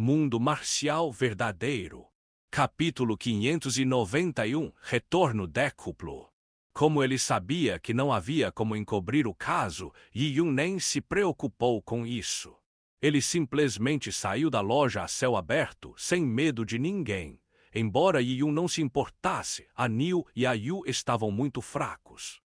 Mundo marcial verdadeiro. Capítulo 591 Retorno décuplo. Como ele sabia que não havia como encobrir o caso, Yi Yun nem se preocupou com isso. Ele simplesmente saiu da loja a céu aberto, sem medo de ninguém. Embora Yi Yun não se importasse, a Niu e a Yu estavam muito fracos.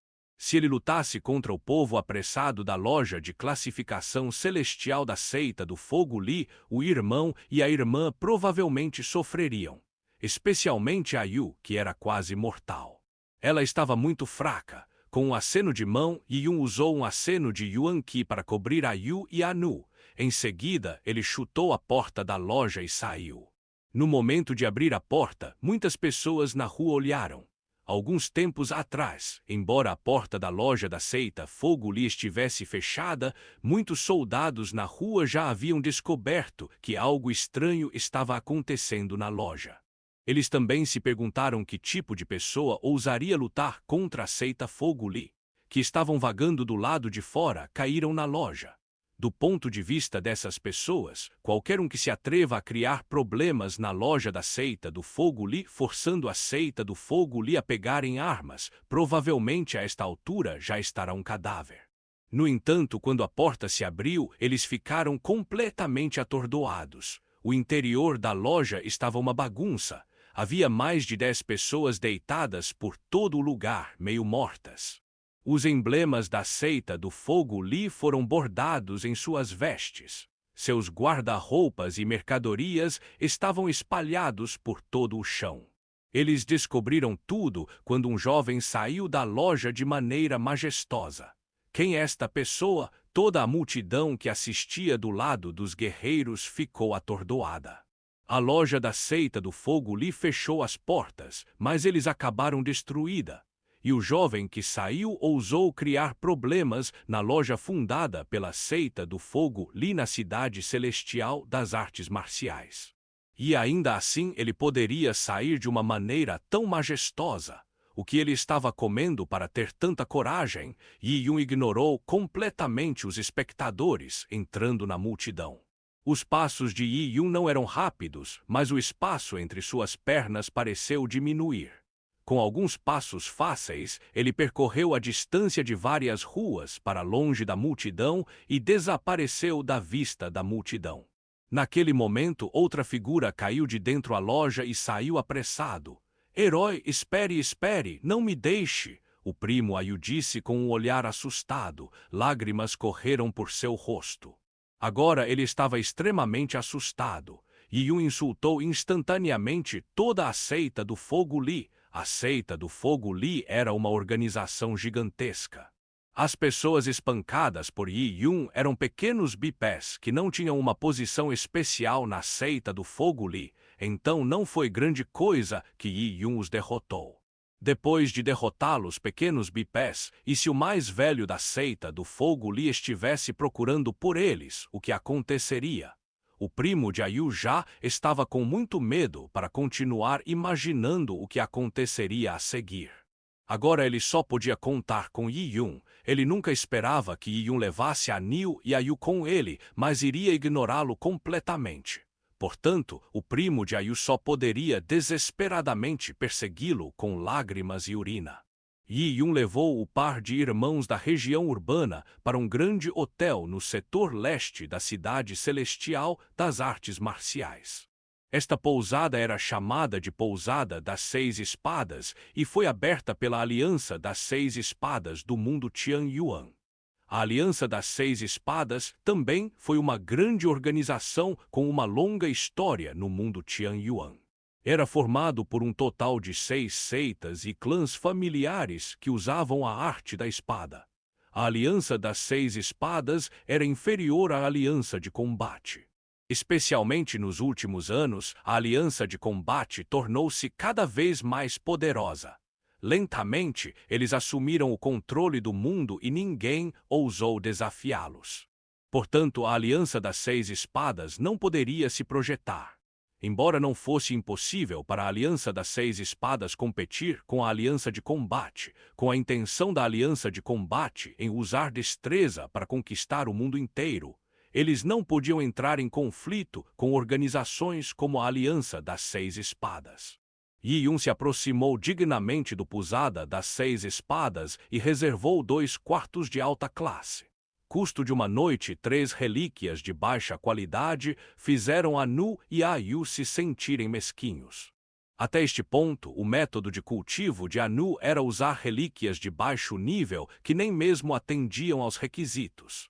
Se ele lutasse contra o povo apressado da loja de classificação celestial da seita do fogo Li, o irmão e a irmã provavelmente sofreriam. Especialmente a Yu, que era quase mortal. Ela estava muito fraca. Com um aceno de mão, Yi Yun usou um aceno de Yuan Qi para cobrir a Yu e a Nu. Em seguida, ele chutou a porta da loja e saiu. No momento de abrir a porta, muitas pessoas na rua olharam. Alguns tempos atrás, embora a porta da loja da seita Fogo Li estivesse fechada, muitos soldados na rua já haviam descoberto que algo estranho estava acontecendo na loja. Eles também se perguntaram que tipo de pessoa ousaria lutar contra a seita Fogo Li. Que estavam vagando do lado de fora caíram na loja. Do ponto de vista dessas pessoas, qualquer um que se atreva a criar problemas na loja da seita do Fogo Li, forçando a seita do Fogo Li a pegarem armas, provavelmente a esta altura já estará um cadáver. No entanto, quando a porta se abriu, eles ficaram completamente atordoados. O interior da loja estava uma bagunça. Havia mais de 10 pessoas deitadas por todo o lugar, meio mortas. Os emblemas da seita do Fogo Li foram bordados em suas vestes. Seus guarda-roupas e mercadorias estavam espalhados por todo o chão. Eles descobriram tudo quando um jovem saiu da loja de maneira majestosa. Quem é esta pessoa? Toda a multidão que assistia do lado dos guerreiros ficou atordoada. A loja da seita do Fogo Li fechou as portas, mas eles acabaram destruída. E o jovem que saiu ousou criar problemas na loja fundada pela seita do Fogo Li na cidade celestial das artes marciais. E ainda assim ele poderia sair de uma maneira tão majestosa. O que ele estava comendo para ter tanta coragem? Yi Yun ignorou completamente os espectadores entrando na multidão. Os passos de Yi Yun não eram rápidos, mas o espaço entre suas pernas pareceu diminuir. Com alguns passos fáceis, ele percorreu a distância de várias ruas para longe da multidão e desapareceu da vista da multidão. Naquele momento, outra figura caiu de dentro da loja e saiu apressado. "Herói, espere, espere, não me deixe!" O primo Ayu disse com um olhar assustado. Lágrimas correram por seu rosto. Agora ele estava extremamente assustado. Yi Yun insultou instantaneamente toda a seita do Fogo Li. A seita do Fogo Li era uma organização gigantesca. As pessoas espancadas por Yi Yun eram pequenos bipés que não tinham uma posição especial na seita do Fogo Li, então não foi grande coisa que Yi Yun os derrotou. Depois de derrotá-los pequenos bipés, e se o mais velho da seita do Fogo Li estivesse procurando por eles, o que aconteceria? O primo de Ayu já estava com muito medo para continuar imaginando o que aconteceria a seguir. Agora ele só podia contar com Yi Yun. Ele nunca esperava que Yi Yun levasse a Niu e Ayu com ele, mas iria ignorá-lo completamente. Portanto, o primo de Ayu só poderia desesperadamente persegui-lo com lágrimas e urina. Yi Yun levou o par de irmãos da região urbana para um grande hotel no setor leste da cidade celestial das artes marciais. Esta pousada era chamada de Pousada das Seis Espadas e foi aberta pela Aliança das Seis Espadas do mundo Tian Yuan. A Aliança das Seis Espadas também foi uma grande organização com uma longa história no mundo Tian Yuan. Era formado por um total de 6 seitas e clãs familiares que usavam a arte da espada. A Aliança das Seis Espadas era inferior à Aliança de Combate. Especialmente nos últimos anos, a Aliança de Combate tornou-se cada vez mais poderosa. Lentamente, eles assumiram o controle do mundo e ninguém ousou desafiá-los. Portanto, a Aliança das Seis Espadas não poderia se projetar. Embora não fosse impossível para a Aliança das Seis Espadas competir com a Aliança de Combate, com a intenção da Aliança de Combate em usar destreza para conquistar o mundo inteiro, Eles não podiam entrar em conflito com organizações como a Aliança das Seis Espadas. Yi Yun se aproximou dignamente do Pousada das Seis Espadas e reservou 2 quartos de alta classe. Custo de uma noite, 3 relíquias de baixa qualidade fizeram a Nu e a Yu se sentirem mesquinhos. Até este ponto, o método de cultivo de Anu era usar relíquias de baixo nível que nem mesmo atendiam aos requisitos.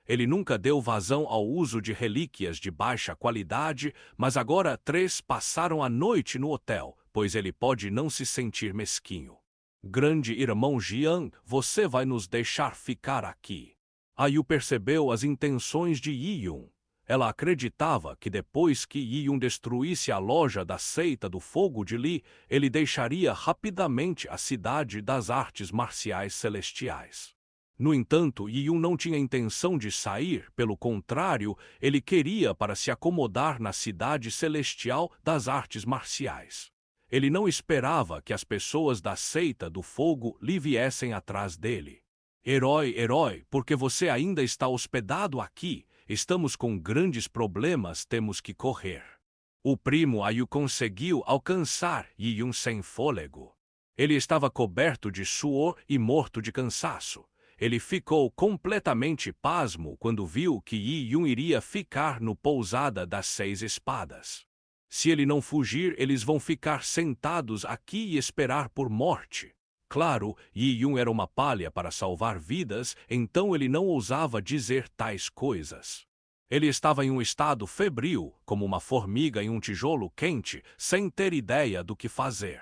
Ele nunca deu vazão ao uso de relíquias de baixa qualidade, mas agora 3 passaram a noite no hotel, pois ele pode não se sentir mesquinho. Grande irmão Jiang, você vai nos deixar ficar aqui. A Yu percebeu as intenções de Yi Yun. Ela acreditava que depois que Yi Yun destruísse a loja da seita do fogo de Li, ele deixaria rapidamente a cidade das artes marciais celestiais. No entanto, Yi Yun não tinha intenção de sair, pelo contrário, ele queria para se acomodar na cidade celestial das artes marciais. Ele não esperava que as pessoas da seita do fogo Li viessem atrás dele. Herói, herói, porque você ainda está hospedado aqui? Estamos com grandes problemas, temos que correr. O primo Ayu conseguiu alcançar Yi Yun sem fôlego. Ele estava coberto de suor e morto de cansaço. Ele ficou completamente pasmo quando viu que Yi Yun iria ficar no Pousada das Seis Espadas. Se ele não fugir, eles vão ficar sentados aqui e esperar por morte. Claro, Yi Yun era uma palha para salvar vidas, então ele não ousava dizer tais coisas. Ele estava em um estado febril, como uma formiga em um tijolo quente, sem ter ideia do que fazer.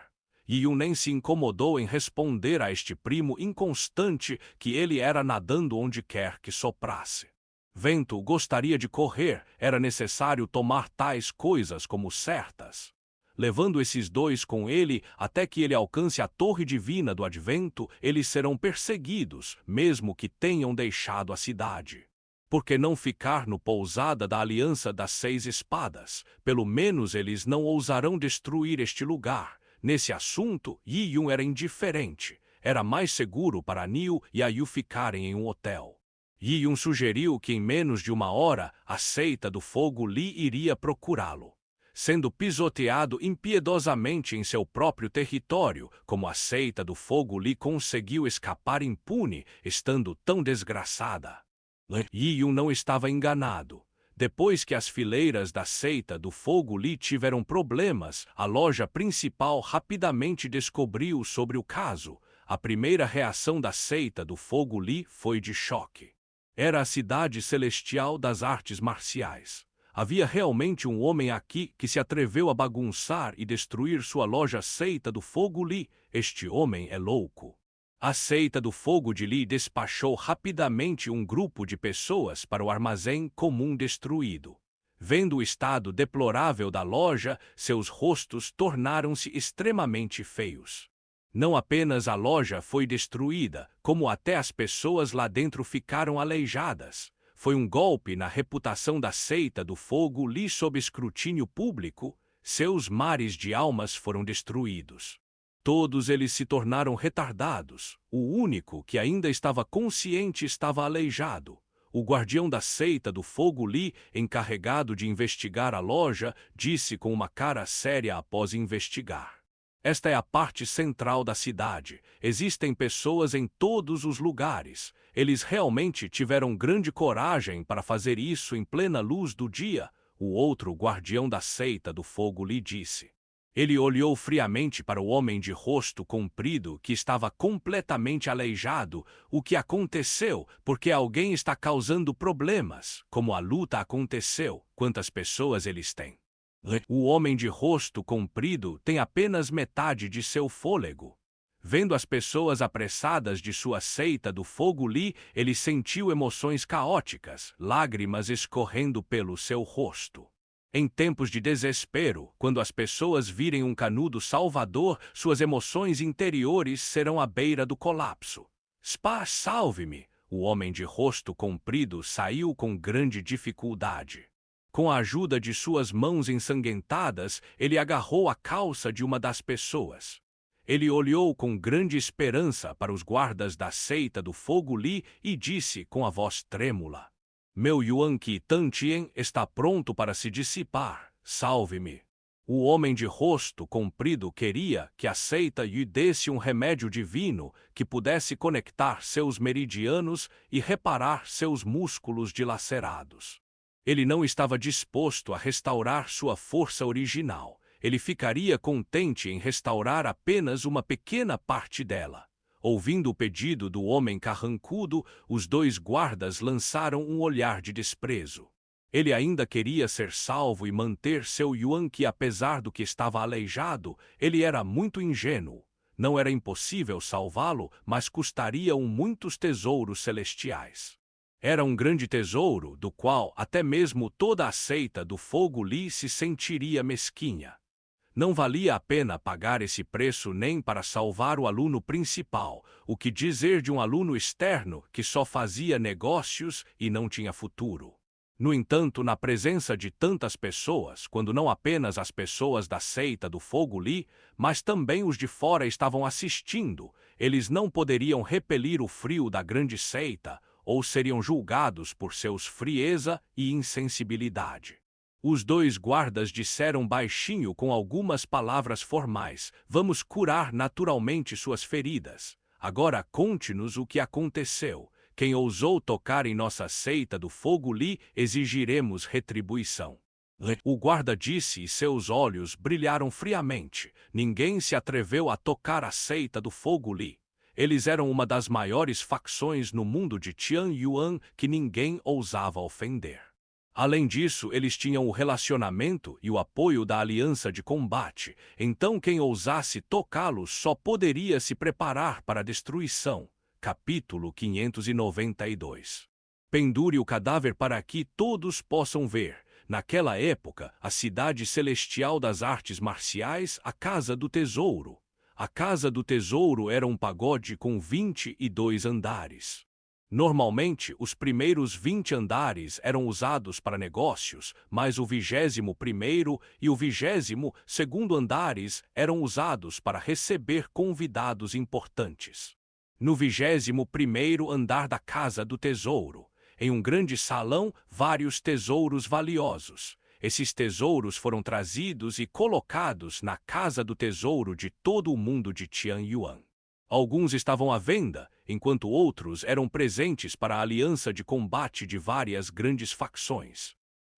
Yi Yun nem se incomodou em responder a este primo inconstante que ele era nadando onde quer que soprasse. Vento gostaria de correr, era necessário tomar tais coisas como certas. Levando esses 2 com ele até que ele alcance a torre divina do advento, eles serão perseguidos, mesmo que tenham deixado a cidade. Por que não ficar no Pousada da Aliança das Seis Espadas? Pelo menos eles não ousarão destruir este lugar. Nesse assunto, Yi Yun era indiferente. Era mais seguro para Niu e a Yu ficarem em um hotel. Yi Yun sugeriu que em menos de 1 hora, a seita do fogo Li iria procurá-lo. Sendo pisoteado impiedosamente em seu próprio território, como a seita do fogo Li conseguiu escapar impune, estando tão desgraçada. Yi Yun não estava enganado. Depois que as fileiras da seita do fogo Li tiveram problemas, a loja principal rapidamente descobriu sobre o caso. A primeira reação da seita do fogo Li foi de choque. Era a cidade celestial das artes marciais. Havia realmente um homem aqui que se atreveu a bagunçar e destruir sua loja seita do fogo Li. Este homem é louco. A seita do fogo de Li despachou rapidamente um grupo de pessoas para o armazém comum destruído. Vendo o estado deplorável da loja, seus rostos tornaram-se extremamente feios. Não apenas a loja foi destruída, como até as pessoas lá dentro ficaram aleijadas. Foi um golpe na reputação da seita do fogo Li sob escrutínio público. Seus mares de almas foram destruídos. Todos eles se tornaram retardados. O único que ainda estava consciente estava aleijado. O guardião da seita do fogo Li, encarregado de investigar a loja, disse com uma cara séria após investigar: esta é a parte central da cidade. Existem pessoas em todos os lugares. Eles realmente tiveram grande coragem para fazer isso em plena luz do dia, o outro guardião da seita do fogo Li disse. Ele olhou friamente para o homem de rosto comprido que estava completamente aleijado. O que aconteceu? Porque alguém está causando problemas. Como a luta aconteceu? Quantas pessoas eles têm? O homem de rosto comprido tem apenas metade de seu fôlego. Vendo as pessoas apressadas de sua seita do fogo Li, ele sentiu emoções caóticas, lágrimas escorrendo pelo seu rosto. Em tempos de desespero, quando as pessoas virem um canudo salvador, suas emoções interiores serão à beira do colapso. Spa, salve-me! O homem de rosto comprido saiu com grande dificuldade. Com a ajuda de suas mãos ensanguentadas, ele agarrou a calça de uma das pessoas. Ele olhou com grande esperança para os guardas da seita do fogo Li e disse com a voz trêmula: Meu Yuan Qi Tantien está pronto para se dissipar, salve-me. O homem de rosto comprido queria que a seita lhe desse um remédio divino que pudesse conectar seus meridianos e reparar seus músculos dilacerados. Ele não estava disposto a restaurar sua força original. Ele ficaria contente em restaurar apenas uma pequena parte dela. Ouvindo o pedido do homem carrancudo, os dois guardas lançaram um olhar de desprezo. Ele ainda queria ser salvo e manter seu Yuan Qi apesar do que estava aleijado. Ele era muito ingênuo. Não era impossível salvá-lo, mas custariam muitos tesouros celestiais. Era um grande tesouro, do qual até mesmo toda a seita do Fogo Li se sentiria mesquinha. Não valia a pena pagar esse preço nem para salvar o aluno principal. O que dizer de um aluno externo que só fazia negócios e não tinha futuro? No entanto, na presença de tantas pessoas, quando não apenas as pessoas da seita do Fogo Li, mas também os de fora estavam assistindo, eles não poderiam repelir o frio da grande seita, ou seriam julgados por seus frieza e insensibilidade. Os dois guardas disseram baixinho com algumas palavras formais: vamos curar naturalmente suas feridas. Agora conte-nos o que aconteceu. Quem ousou tocar em nossa seita do Fogo Li, exigiremos retribuição. O guarda disse e seus olhos brilharam friamente. Ninguém se atreveu a tocar a seita do Fogo Li. Eles eram uma das maiores facções no mundo de Tianyuan que ninguém ousava ofender. Além disso, eles tinham o relacionamento e o apoio da aliança de combate, então quem ousasse tocá-los só poderia se preparar para a destruição. Capítulo 592. Pendure o cadáver para que todos possam ver. Naquela época, a cidade celestial das artes marciais, a Casa do Tesouro. A Casa do Tesouro era um pagode com 22 andares. Normalmente, os primeiros 20 andares eram usados para negócios, mas o 21º e o 22º andares eram usados para receber convidados importantes. No 21º andar da Casa do Tesouro, em um grande salão, vários tesouros valiosos. Esses tesouros foram trazidos e colocados na Casa do Tesouro de todo o mundo de Tianyuan. Alguns estavam à venda, enquanto outros eram presentes para a aliança de combate de várias grandes facções.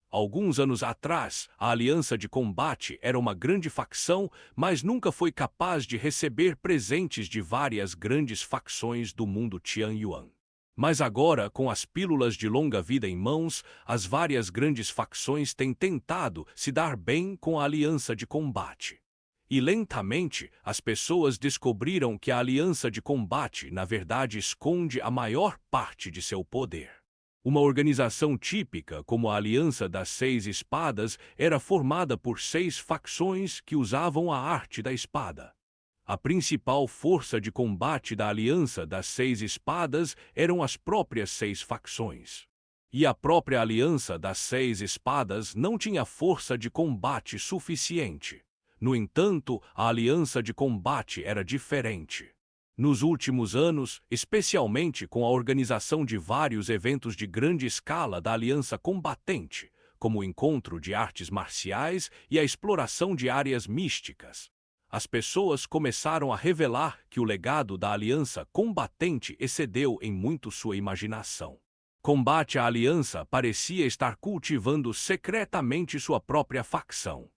Alguns anos atrás, a aliança de combate era uma grande facção, mas nunca foi capaz de receber presentes de várias grandes facções do mundo Tianyuan. Mas agora, com as pílulas de longa vida em mãos, as várias grandes facções têm tentado se dar bem com a aliança de combate. E lentamente, as pessoas descobriram que a aliança de combate, na verdade, esconde a maior parte de seu poder. Uma organização típica, como a Aliança das Seis Espadas, era formada por 6 facções que usavam a arte da espada. A principal força de combate da Aliança das Seis Espadas eram as próprias 6 facções. E a própria Aliança das Seis Espadas não tinha força de combate suficiente. No entanto, a Aliança de Combate era diferente. Nos últimos anos, especialmente com a organização de vários eventos de grande escala da Aliança Combatente, como o encontro de artes marciais e a exploração de áreas místicas, as pessoas começaram a revelar que o legado da Aliança Combatente excedeu em muito sua imaginação. Combate à Aliança parecia estar cultivando secretamente sua própria facção.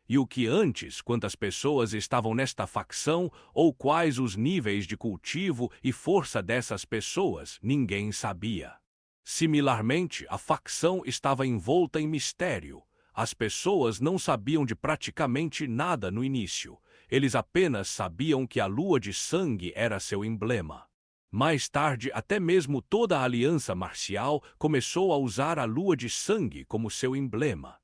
E o que antes, quantas pessoas estavam nesta facção, ou quais os níveis de cultivo e força dessas pessoas, ninguém sabia. Similarmente, a facção estava envolta em mistério. As pessoas não sabiam de praticamente nada no início. Eles apenas sabiam que a lua de sangue era seu emblema. Mais tarde, até mesmo toda a aliança marcial começou a usar a lua de sangue como seu emblema.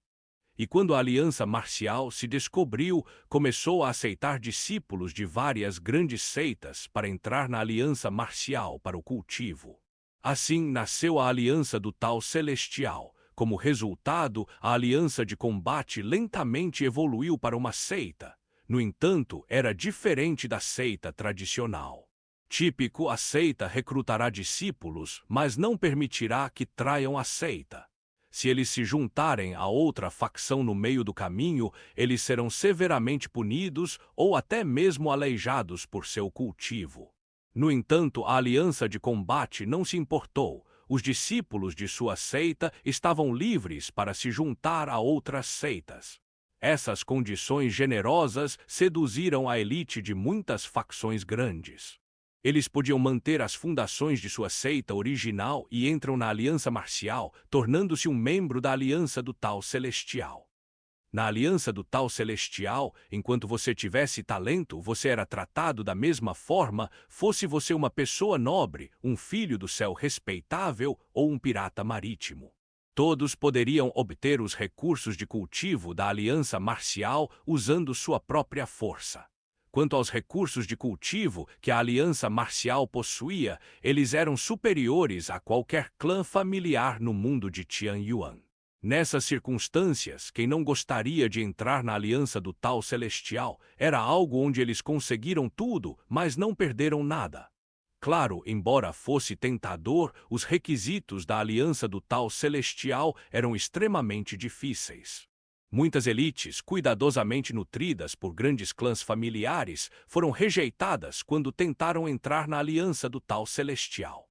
E quando a aliança marcial se descobriu, começou a aceitar discípulos de várias grandes seitas para entrar na aliança marcial para o cultivo. Assim nasceu a aliança do Tal Celestial. Como resultado, a aliança de combate lentamente evoluiu para uma seita. No entanto, era diferente da seita tradicional. Típico: a seita recrutará discípulos, mas não permitirá que traiam a seita. Se eles se juntarem a outra facção no meio do caminho, eles serão severamente punidos ou até mesmo aleijados por seu cultivo. No entanto, a aliança de combate não se importou. Os discípulos de sua seita estavam livres para se juntar a outras seitas. Essas condições generosas seduziram a elite de muitas facções grandes. Eles podiam manter as fundações de sua seita original e entram na aliança marcial, tornando-se um membro da aliança do Tal Celestial. Na aliança do Tal Celestial, enquanto você tivesse talento, você era tratado da mesma forma, fosse você uma pessoa nobre, um filho do céu respeitável ou um pirata marítimo. Todos poderiam obter os recursos de cultivo da aliança marcial usando sua própria força. Quanto aos recursos de cultivo que a aliança marcial possuía, eles eram superiores a qualquer clã familiar no mundo de Tianyuan. Nessas circunstâncias, quem não gostaria de entrar na aliança do Tal Celestial era algo onde eles conseguiram tudo, mas não perderam nada. Claro, embora fosse tentador, os requisitos da aliança do Tal Celestial eram extremamente difíceis. Muitas elites, cuidadosamente nutridas por grandes clãs familiares, foram rejeitadas quando tentaram entrar na aliança do Tal Celestial.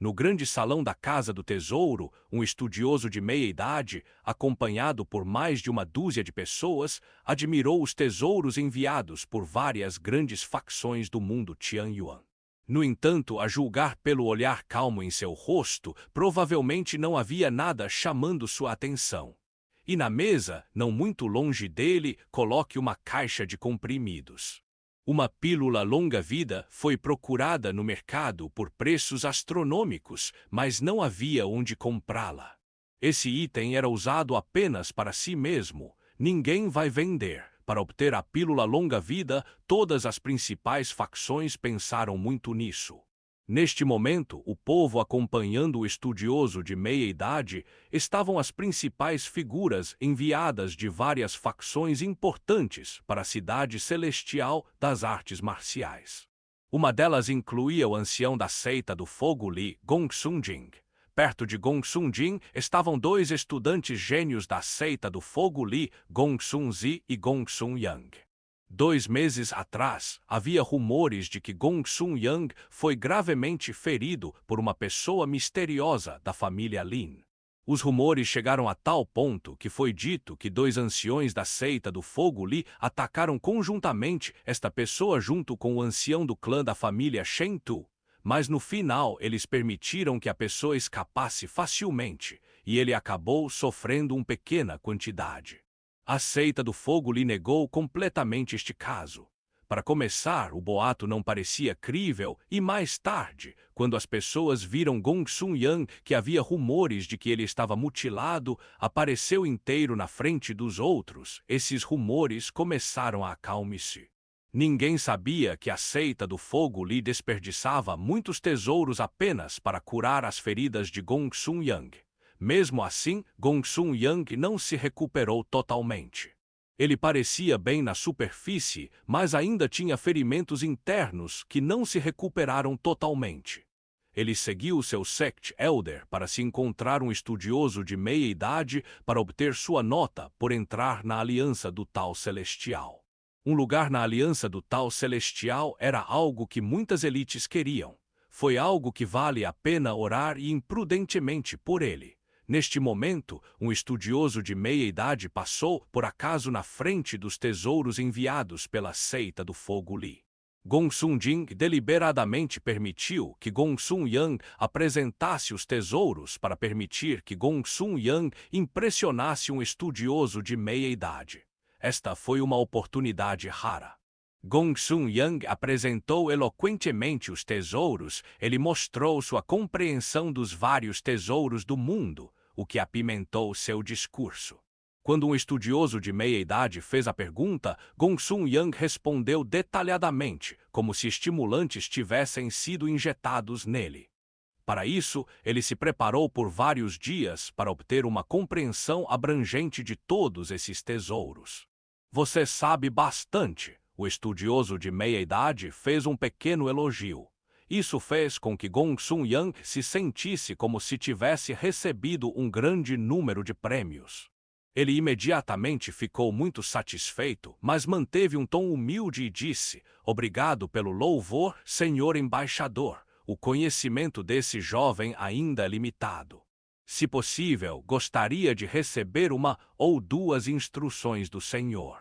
No grande salão da Casa do Tesouro, um estudioso de meia-idade, acompanhado por mais de uma dúzia de pessoas, admirou os tesouros enviados por várias grandes facções do mundo Tianyuan. No entanto, a julgar pelo olhar calmo em seu rosto, provavelmente não havia nada chamando sua atenção. E na mesa, não muito longe dele, coloque uma caixa de comprimidos. Uma pílula longa-vida foi procurada no mercado por preços astronômicos, mas não havia onde comprá-la. Esse item era usado apenas para si mesmo. Ninguém vai vender. Para obter a pílula longa-vida, todas as principais facções pensaram muito nisso. Neste momento, o povo acompanhando o estudioso de meia-idade estavam as principais figuras enviadas de várias facções importantes para a cidade celestial das artes marciais. Uma delas incluía o ancião da seita do fogo Li, Gong Sun-jing. Perto de Gong Sun-jing estavam dois estudantes gênios da seita do fogo Li, Gong Sun-zi e Gong Sun-yang. 2 meses atrás, havia rumores de que Gong Sun-yang foi gravemente ferido por uma pessoa misteriosa da família Lin. Os rumores chegaram a tal ponto que foi dito que 2 anciões da seita do fogo Li atacaram conjuntamente esta pessoa junto com o ancião do clã da família Shen Tu. Mas no final eles permitiram que a pessoa escapasse facilmente, e ele acabou sofrendo uma pequena quantidade. A seita do fogo lhe negou completamente este caso. Para começar, o boato não parecia crível, e mais tarde, quando as pessoas viram Gong Sun-yang, que havia rumores de que ele estava mutilado, apareceu inteiro na frente dos outros, esses rumores começaram a acalmar-se. Ninguém sabia que a seita do fogo lhe desperdiçava muitos tesouros apenas para curar as feridas de Gong Sun-yang. Mesmo assim, Gong Sun-yang não se recuperou totalmente. Ele parecia bem na superfície, mas ainda tinha ferimentos internos que não se recuperaram totalmente. Ele seguiu seu Sect Elder para se encontrar um estudioso de meia-idade para obter sua nota por entrar na aliança do Tal Celestial. Um lugar na aliança do Tal Celestial era algo que muitas elites queriam. Foi algo que vale a pena orar e imprudentemente por ele. Neste momento, um estudioso de meia-idade passou, por acaso, na frente dos tesouros enviados pela seita do fogo Li. Gong Sun-jing deliberadamente permitiu que Gong Sun-yang apresentasse os tesouros para permitir que Gong Sun-yang impressionasse um estudioso de meia-idade. Esta foi uma oportunidade rara. Gong Sun-yang apresentou eloquentemente os tesouros, ele mostrou sua compreensão dos vários tesouros do mundo, o que apimentou seu discurso. Quando um estudioso de meia-idade fez a pergunta, Gong Sun-yang respondeu detalhadamente, como se estimulantes tivessem sido injetados nele. Para isso, ele se preparou por vários dias para obter uma compreensão abrangente de todos esses tesouros. Você sabe bastante, o estudioso de meia-idade fez um pequeno elogio. Isso fez com que Gong Sun Yang se sentisse como se tivesse recebido um grande número de prêmios. Ele imediatamente ficou muito satisfeito, mas manteve um tom humilde e disse: "Obrigado pelo louvor, senhor embaixador. O conhecimento desse jovem ainda é limitado. Se possível, gostaria de receber uma ou duas instruções do senhor."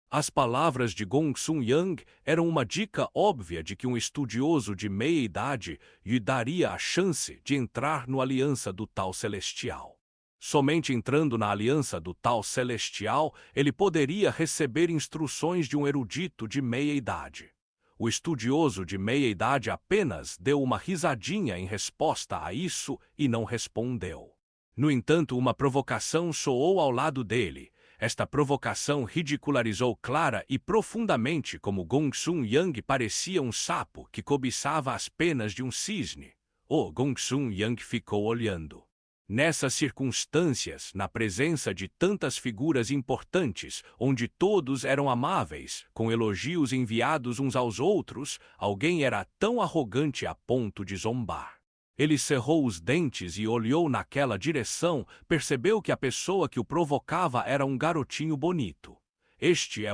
As palavras de Gong Sun Yang eram uma dica óbvia de que um estudioso de meia-idade lhe daria a chance de entrar no Aliança do Tal Celestial. Somente entrando na Aliança do Tal Celestial, ele poderia receber instruções de um erudito de meia-idade. O estudioso de meia-idade apenas deu uma risadinha em resposta a isso e não respondeu. No entanto, uma provocação soou ao lado dele. Esta provocação ridicularizou clara e profundamente como Gong Sun Yang parecia um sapo que cobiçava as penas de um cisne. Gong Sun Yang ficou olhando. Nessas circunstâncias, na presença de tantas figuras importantes, onde todos eram amáveis, com elogios enviados uns aos outros, alguém era tão arrogante a ponto de zombar. Ele cerrou os dentes e olhou naquela direção, percebeu que a pessoa que o provocava era um garotinho bonito.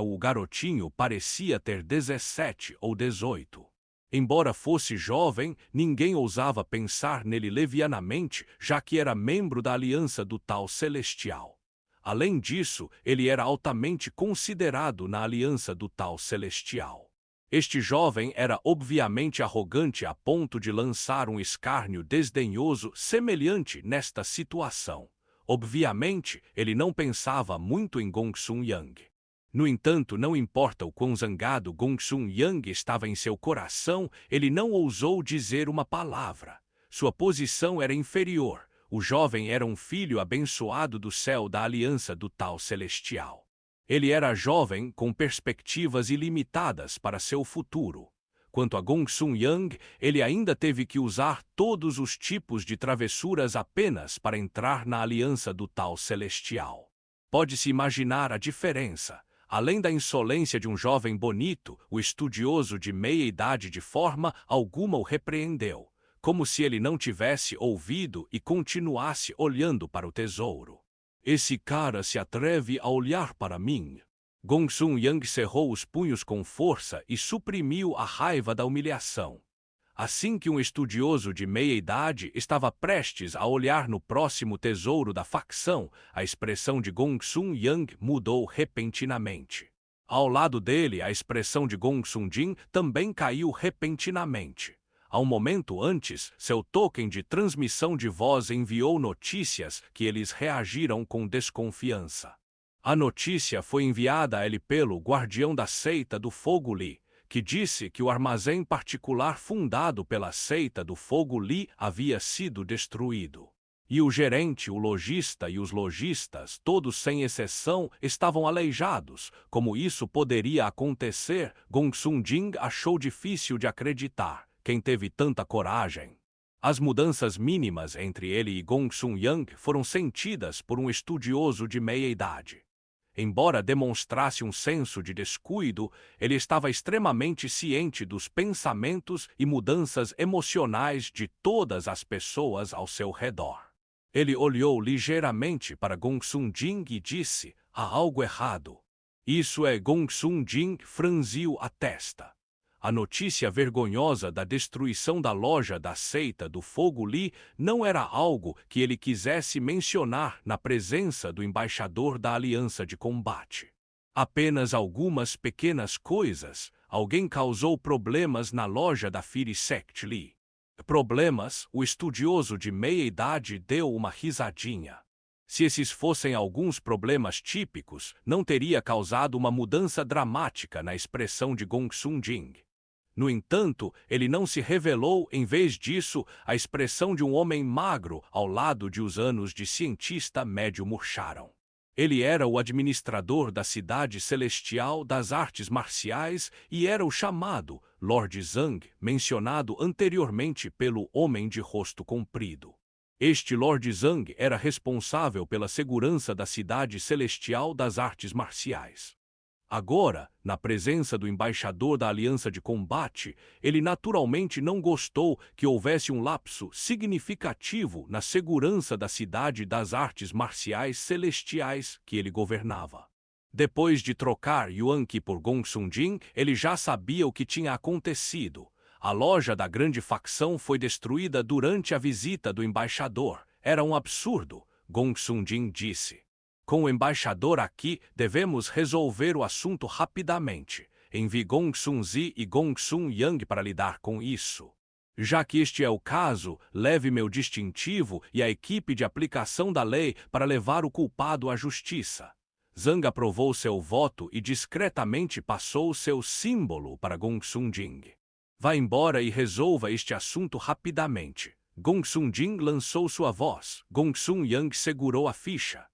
O garotinho parecia ter 17 ou 18. Embora fosse jovem, ninguém ousava pensar nele levianamente, já que era membro da Aliança do Tal Celestial. Além disso, ele era altamente considerado na Aliança do Tal Celestial. Este jovem era obviamente arrogante a ponto de lançar um escárnio desdenhoso semelhante nesta situação. Obviamente, ele não pensava muito em Gong Sun Yang. No entanto, não importa o quão zangado Gong Sun Yang estava em seu coração, ele não ousou dizer uma palavra. Sua posição era inferior. O jovem era um filho abençoado do céu da Aliança do Tal Celestial. Ele era jovem com perspectivas ilimitadas para seu futuro. Quanto a Gong Sun Yang, ele ainda teve que usar todos os tipos de travessuras apenas para entrar na Aliança do Tal Celestial. Pode-se imaginar a diferença. Além da insolência de um jovem bonito, o estudioso de meia-idade de forma alguma o repreendeu, como se ele não tivesse ouvido e continuasse olhando para o tesouro. "Esse cara se atreve a olhar para mim." Gong Sun Yang cerrou os punhos com força e suprimiu a raiva da humilhação. Assim que um estudioso de meia-idade estava prestes a olhar no próximo tesouro da facção, a expressão de Gong Sun Yang mudou repentinamente. Ao lado dele, a expressão de Gong Sun Jin também caiu repentinamente. Há um momento antes, seu token de transmissão de voz enviou notícias que eles reagiram com desconfiança. A notícia foi enviada a ele pelo guardião da seita do Fogo Li, que disse que o armazém particular fundado pela seita do Fogo Li havia sido destruído. E o gerente, o lojista e os lojistas, todos sem exceção, estavam aleijados. Como isso poderia acontecer, Gong Sun Jin achou difícil de acreditar. Quem teve tanta coragem? As mudanças mínimas entre ele e Gong Sun Yang foram sentidas por um estudioso de meia-idade. Embora demonstrasse um senso de descuido, ele estava extremamente ciente dos pensamentos e mudanças emocionais de todas as pessoas ao seu redor. Ele olhou ligeiramente para Gong Sun Jin e disse: "Há algo errado." Gong Sun Jin franziu a testa. A notícia vergonhosa da destruição da loja da seita do Fogo Li não era algo que ele quisesse mencionar na presença do embaixador da Aliança de Combate. Apenas algumas pequenas coisas. Alguém causou problemas na loja da Fire Sect Li. Problemas? O estudioso de meia-idade deu uma risadinha. Se esses fossem alguns problemas típicos, não teria causado uma mudança dramática na expressão de Gong Sun Jin. No entanto, ele não se revelou, em vez disso, a expressão de um homem magro ao lado de os anos de cientista médio murcharam. Ele era o administrador da cidade celestial das artes marciais e era o chamado Lord Zhang, mencionado anteriormente pelo homem de rosto comprido. Este Lord Zhang era responsável pela segurança da cidade celestial das artes marciais. Agora, na presença do embaixador da Aliança de Combate, ele naturalmente não gostou que houvesse um lapso significativo na segurança da cidade das artes marciais celestiais que ele governava. Depois de trocar Yuan Qi por Gong Sun-jin, ele já sabia o que tinha acontecido. A loja da grande facção foi destruída durante a visita do embaixador. Era um absurdo, Gong Sun-jin disse. Com o embaixador aqui, devemos resolver o assunto rapidamente. Envie Gong Sun-zi e Gong Sun-yang para lidar com isso. Já que este é o caso, leve meu distintivo e a equipe de aplicação da lei para levar o culpado à justiça. Zhang aprovou seu voto e discretamente passou seu símbolo para Gong Sun-jin. Vá embora e resolva este assunto rapidamente. Gong Sun-jin lançou sua voz. Gong Sun-yang segurou a ficha.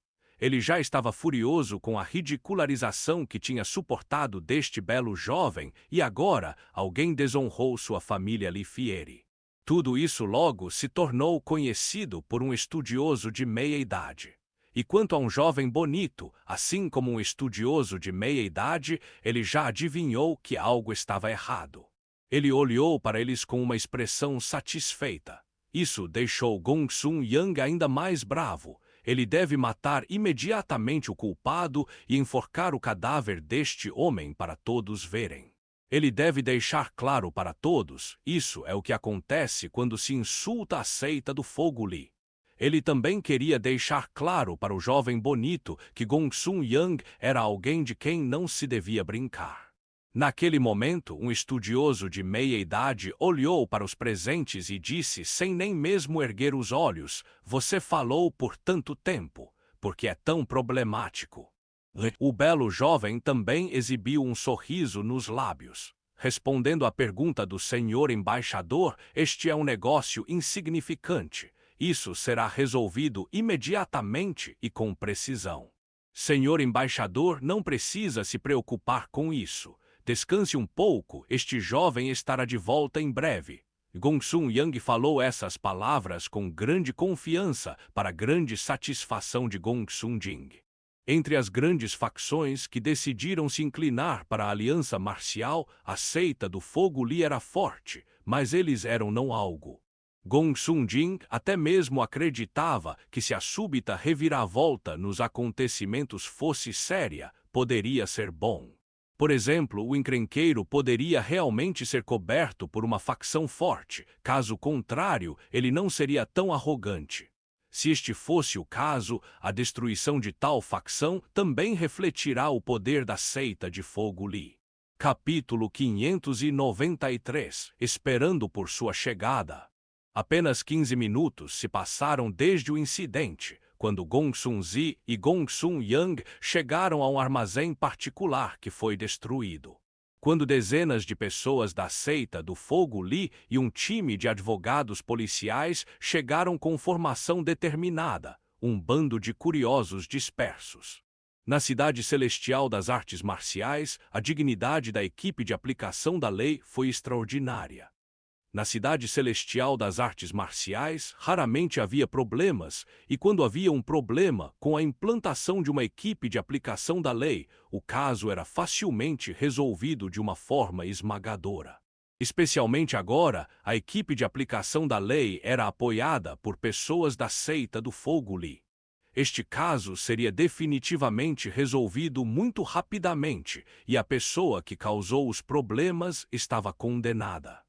Ele já estava furioso com a ridicularização que tinha suportado deste belo jovem e agora alguém desonrou sua família Li Fieri. Tudo isso logo se tornou conhecido por um estudioso de meia-idade. E quanto a um jovem bonito, assim como um estudioso de meia-idade, ele já adivinhou que algo estava errado. Ele olhou para eles com uma expressão satisfeita. Isso deixou Gong Sun-yang ainda mais bravo. Ele deve matar imediatamente o culpado e enforcar o cadáver deste homem para todos verem. Ele deve deixar claro para todos, isso é o que acontece quando se insulta a seita do Fogo Li. Ele também queria deixar claro para o jovem bonito que Gong Sun-yang era alguém de quem não se devia brincar. Naquele momento, um estudioso de meia-idade olhou para os presentes e disse sem nem mesmo erguer os olhos: "Você falou por tanto tempo, porque é tão problemático." O belo jovem também exibiu um sorriso nos lábios. Respondendo à pergunta do senhor embaixador, este é um negócio insignificante. Isso será resolvido imediatamente e com precisão. Senhor embaixador, não precisa se preocupar com isso. Descanse um pouco, este jovem estará de volta em breve. Gong Sun-yang falou essas palavras com grande confiança para a grande satisfação de Gong Sun-jin. Entre as grandes facções que decidiram se inclinar para a aliança marcial, a seita do Fogo Li era forte, mas eles eram não algo. Gong Sun-jin até mesmo acreditava que se a súbita reviravolta nos acontecimentos fosse séria, poderia ser bom. Por exemplo, o encrenqueiro poderia realmente ser coberto por uma facção forte, caso contrário, ele não seria tão arrogante. Se este fosse o caso, a destruição de tal facção também refletirá o poder da seita de Fogo Li. Capítulo 593 – Esperando por sua chegada. Apenas 15 minutos se passaram desde o incidente, quando Gong Sun-zi e Gong Sun-yang chegaram a um armazém particular que foi destruído. Quando dezenas de pessoas da seita do Fogo Li e um time de advogados policiais chegaram com formação determinada, um bando de curiosos dispersos. Na cidade celestial das artes marciais, a dignidade da equipe de aplicação da lei foi extraordinária. Na cidade celestial das artes marciais, raramente havia problemas, e quando havia um problema com a implantação de uma equipe de aplicação da lei, o caso era facilmente resolvido de uma forma esmagadora. Especialmente agora, a equipe de aplicação da lei era apoiada por pessoas da seita do Fogo Li. Este caso seria definitivamente resolvido muito rapidamente, e a pessoa que causou os problemas estava condenada.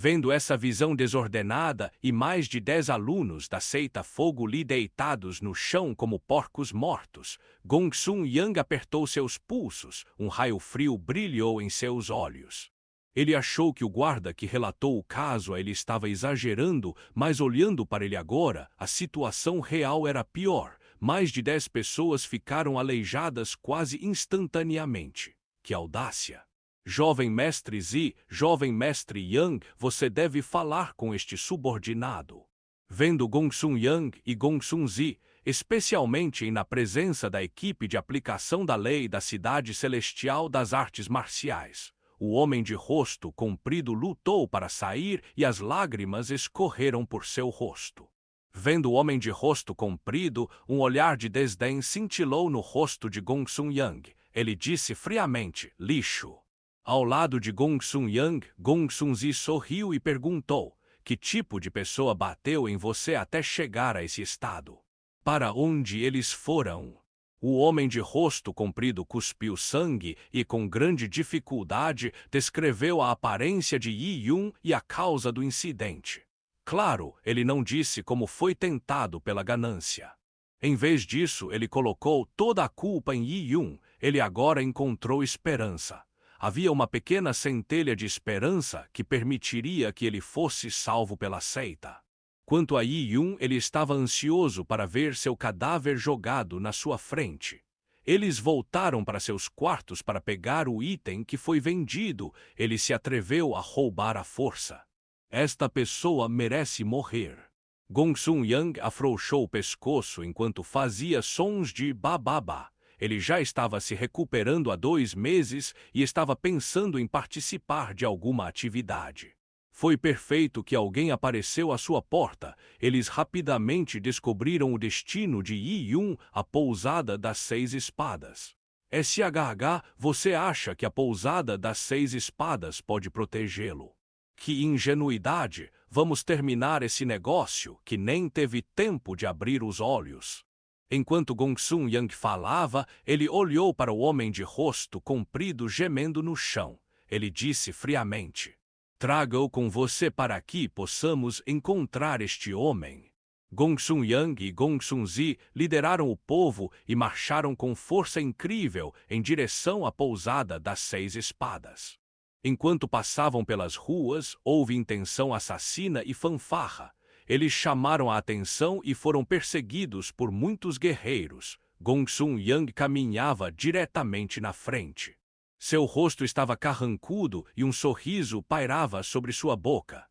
Vendo essa visão desordenada e mais de 10 alunos da seita Fogo Li deitados no chão como porcos mortos, Gong Sun-yang apertou seus pulsos, um raio frio brilhou em seus olhos. Ele achou que o guarda que relatou o caso a ele estava exagerando, mas olhando para ele agora, a situação real era pior. Mais de 10 pessoas ficaram aleijadas quase instantaneamente. Que audácia! Jovem mestre Zi, jovem mestre Yang, você deve falar com este subordinado. Vendo Gong Sun-yang e Gong Sun-zi, especialmente na presença da equipe de aplicação da lei da cidade celestial das artes marciais, o homem de rosto comprido lutou para sair e as lágrimas escorreram por seu rosto. Vendo o homem de rosto comprido, um olhar de desdém cintilou no rosto de Gong Sun-yang. Ele disse friamente, lixo. Ao lado de Gong Sun Yang, Gong Sun Zi sorriu e perguntou, que tipo de pessoa bateu em você até chegar a esse estado? Para onde eles foram? O homem de rosto comprido cuspiu sangue e, com grande dificuldade, descreveu a aparência de Yi Yun e a causa do incidente. Claro, ele não disse como foi tentado pela ganância. Em vez disso, ele colocou toda a culpa em Yi Yun. Ele agora encontrou esperança. Havia uma pequena centelha de esperança que permitiria que ele fosse salvo pela seita. Quanto a Yi Yun, ele estava ansioso para ver seu cadáver jogado na sua frente. Eles voltaram para seus quartos para pegar o item que foi vendido. Ele se atreveu a roubar à força. Esta pessoa merece morrer. Gong Sun Yang afrouxou o pescoço enquanto fazia sons de bababá. Ele já estava se recuperando há 2 meses e estava pensando em participar de alguma atividade. Foi perfeito que alguém apareceu à sua porta. Eles rapidamente descobriram o destino de Yi Yun, a pousada das 6 espadas. SHH, você acha que a pousada das 6 espadas pode protegê-lo? Que ingenuidade! Vamos terminar esse negócio, que nem teve tempo de abrir os olhos. Enquanto Gong Sun Yang falava, ele olhou para o homem de rosto comprido gemendo no chão. Ele disse friamente, traga-o com você para que possamos encontrar este homem. Gong Sun Yang e Gong Sun Zi lideraram o povo e marcharam com força incrível em direção à pousada das 6 espadas. Enquanto passavam pelas ruas, houve intenção assassina e fanfarra. Eles chamaram a atenção e foram perseguidos por muitos guerreiros. Gong Sun Yang caminhava diretamente na frente. Seu rosto estava carrancudo e um sorriso pairava sobre sua boca.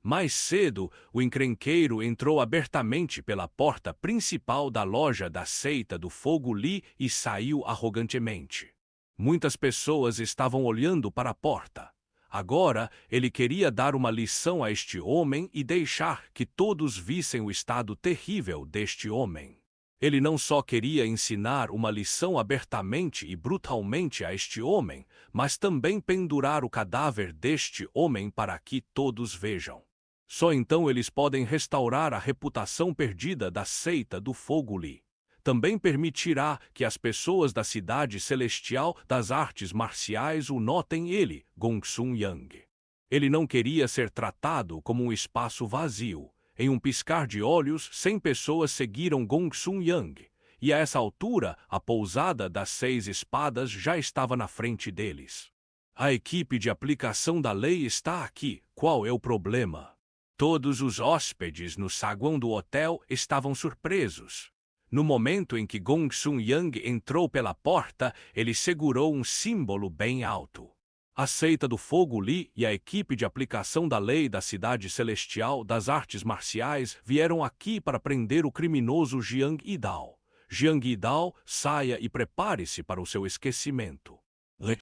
Mais cedo, o encrenqueiro entrou abertamente pela porta principal da loja da seita do Fogo Li e saiu arrogantemente. Muitas pessoas estavam olhando para a porta. Agora, ele queria dar uma lição a este homem e deixar que todos vissem o estado terrível deste homem. Ele não só queria ensinar uma lição abertamente e brutalmente a este homem, mas também pendurar o cadáver deste homem para que todos vejam. Só então eles podem restaurar a reputação perdida da seita do Fogo Li. Também permitirá que as pessoas da cidade celestial das artes marciais o notem ele, Gong Sun Yang. Ele não queria ser tratado como um espaço vazio. Em um piscar de olhos, 100 pessoas seguiram Gong Sun Yang, e a essa altura, a pousada das 6 espadas já estava na frente deles. A equipe de aplicação da lei está aqui. Qual é o problema? Todos os hóspedes no saguão do hotel estavam surpresos. No momento em que Gong Sun Yang entrou pela porta, ele segurou um símbolo bem alto. A seita do Fogo Li e a equipe de aplicação da lei da cidade celestial das artes marciais vieram aqui para prender o criminoso Jiang Yidao. Jiang Yidao, saia e prepare-se para o seu esquecimento.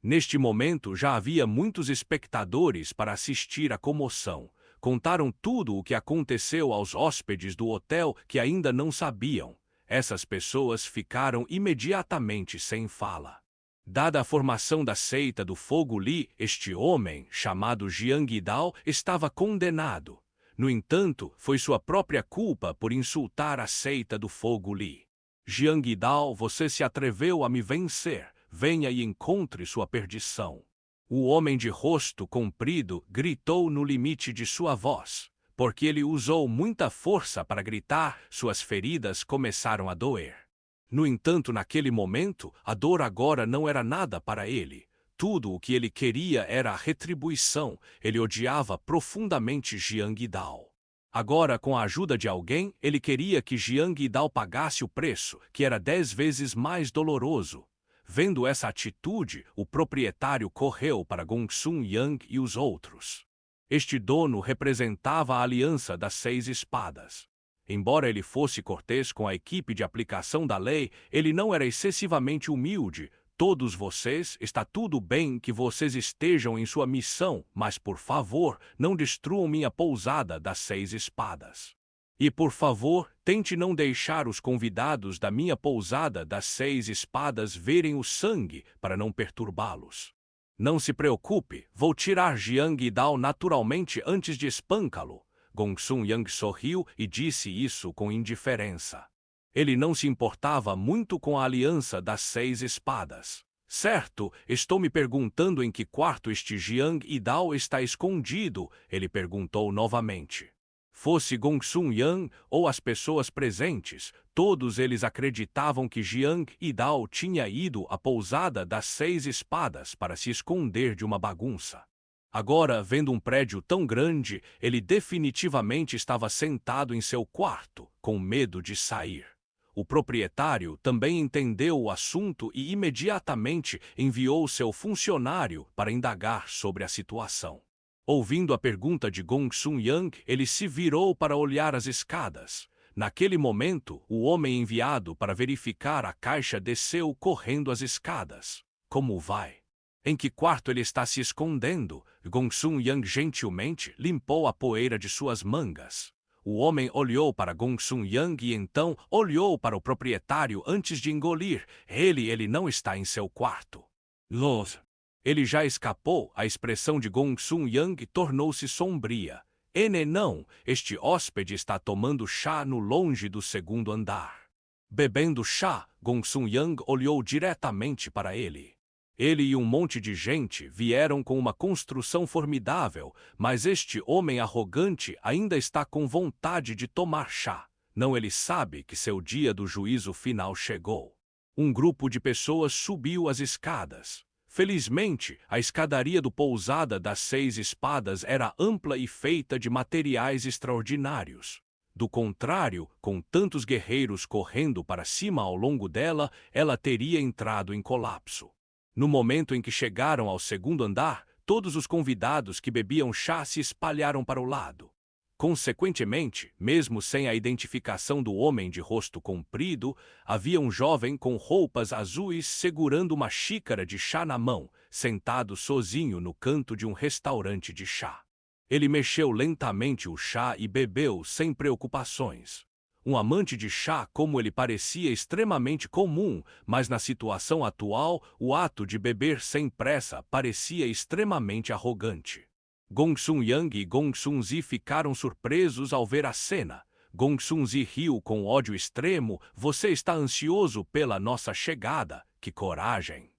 Neste momento já havia muitos espectadores para assistir à comoção. Contaram tudo o que aconteceu aos hóspedes do hotel que ainda não sabiam. Essas pessoas ficaram imediatamente sem fala. Dada a formação da seita do Fogo Li, este homem, chamado Jiang Yidao, estava condenado. No entanto, foi sua própria culpa por insultar a seita do Fogo Li. Jiang Yidao, você se atreveu a me vencer. Venha e encontre sua perdição. O homem de rosto comprido gritou no limite de sua voz. Porque ele usou muita força para gritar, suas feridas começaram a doer. No entanto, naquele momento, a dor agora não era nada para ele. Tudo o que ele queria era a retribuição. Ele odiava profundamente Jiang Yidao. Agora, com a ajuda de alguém, ele queria que Jiang Yidao pagasse o preço, que era 10 vezes mais doloroso. Vendo essa atitude, o proprietário correu para Gong Sun Yang e os outros. Este dono representava a aliança das 6 espadas. Embora ele fosse cortês com a equipe de aplicação da lei, ele não era excessivamente humilde. Todos vocês, está tudo bem que vocês estejam em sua missão, mas por favor, não destruam minha pousada das 6 espadas. E por favor, tente não deixar os convidados da minha pousada das 6 espadas verem o sangue para não perturbá-los. Não se preocupe, vou tirar Jiang Yidao naturalmente antes de espancá-lo. Gongsun Yang sorriu e disse isso com indiferença. Ele não se importava muito com a aliança das 6 espadas. Certo, estou me perguntando em que quarto este Jiang Yidao está escondido, ele perguntou novamente. Fosse Gongsun Yang ou as pessoas presentes, todos eles acreditavam que Jiang Yidao tinha ido à pousada das 6 espadas para se esconder de uma bagunça. Agora, vendo um prédio tão grande, ele definitivamente estava sentado em seu quarto, com medo de sair. O proprietário também entendeu o assunto e imediatamente enviou seu funcionário para indagar sobre a situação. Ouvindo a pergunta de Gongsun Yang, ele se virou para olhar as escadas. Naquele momento, o homem enviado para verificar a caixa desceu correndo as escadas. Como vai? Em que quarto ele está se escondendo? Gongsun Yang gentilmente limpou a poeira de suas mangas. O homem olhou para Gongsun Yang e então olhou para o proprietário antes de engolir. Ele não está em seu quarto. Los. Ele já escapou, a expressão de Gongsun Yang tornou-se sombria. Não, este hóspede está tomando chá no longe do segundo andar. Bebendo chá, Gongsun Yang olhou diretamente para ele. Ele e um monte de gente vieram com uma construção formidável, mas este homem arrogante ainda está com vontade de tomar chá. Não, ele sabe que seu dia do juízo final chegou. Um grupo de pessoas subiu as escadas. Felizmente, a escadaria do Pousada das 6 Espadas era ampla e feita de materiais extraordinários. Do contrário, com tantos guerreiros correndo para cima ao longo dela, ela teria entrado em colapso. No momento em que chegaram ao segundo andar, todos os convidados que bebiam chá se espalharam para o lado. Consequentemente, mesmo sem a identificação do homem de rosto comprido, havia um jovem com roupas azuis segurando uma xícara de chá na mão, sentado sozinho no canto de um restaurante de chá. Ele mexeu lentamente o chá e bebeu sem preocupações. Um amante de chá como ele parecia extremamente comum, mas na situação atual, o ato de beber sem pressa parecia extremamente arrogante. Gongsun Yang e Gongsun Zi ficaram surpresos ao ver a cena. Gongsun Zi riu com ódio extremo. Você está ansioso pela nossa chegada? Que coragem!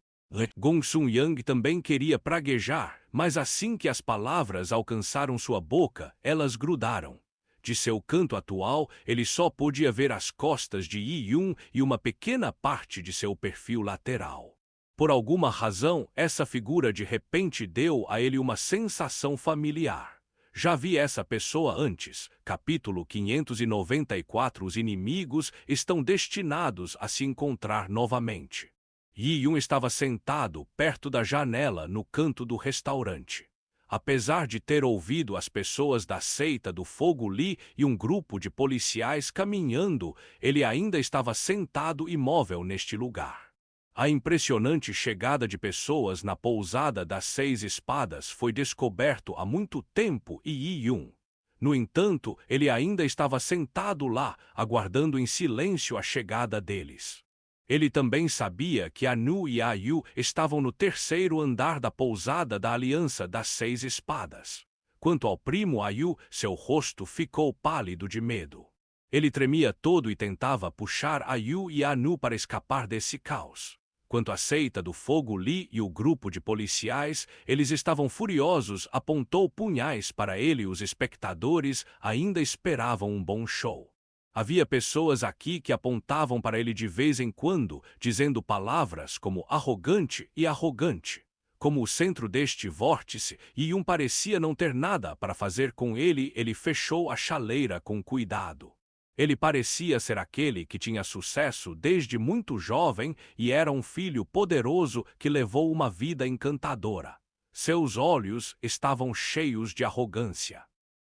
Gongsun Yang também queria praguejar, mas assim que as palavras alcançaram sua boca, elas grudaram. De seu canto atual, ele só podia ver as costas de Yi Yun e uma pequena parte de seu perfil lateral. Por alguma razão, essa figura de repente deu a ele uma sensação familiar. Já vi essa pessoa antes. Capítulo 594. Os inimigos estão destinados a se encontrar novamente. Yi Yun estava sentado perto da janela no canto do restaurante. Apesar de ter ouvido as pessoas da seita do Fogo Li e um grupo de policiais caminhando, ele ainda estava sentado imóvel neste lugar. A impressionante chegada de pessoas na pousada das 6 Espadas foi descoberto há muito tempo e Yi Yun. No entanto, ele ainda estava sentado lá, aguardando em silêncio a chegada deles. Ele também sabia que Anu e Ayu estavam no terceiro andar da pousada da Aliança das 6 Espadas. Quanto ao primo Ayu, seu rosto ficou pálido de medo. Ele tremia todo e tentava puxar Ayu e Anu para escapar desse caos. Quanto à seita do Fogo Li e o grupo de policiais, eles estavam furiosos, apontou punhais para ele e os espectadores ainda esperavam um bom show. Havia pessoas aqui que apontavam para ele de vez em quando, dizendo palavras como arrogante e arrogante. Como o centro deste vórtice, Yi-Yun parecia não ter nada para fazer com ele, ele fechou a chaleira com cuidado. Ele parecia ser aquele que tinha sucesso desde muito jovem e era um filho poderoso que levou uma vida encantadora. Seus olhos estavam cheios de arrogância.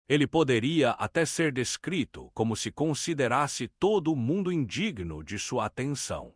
Ele poderia até ser descrito como se considerasse todo o mundo indigno de sua atenção.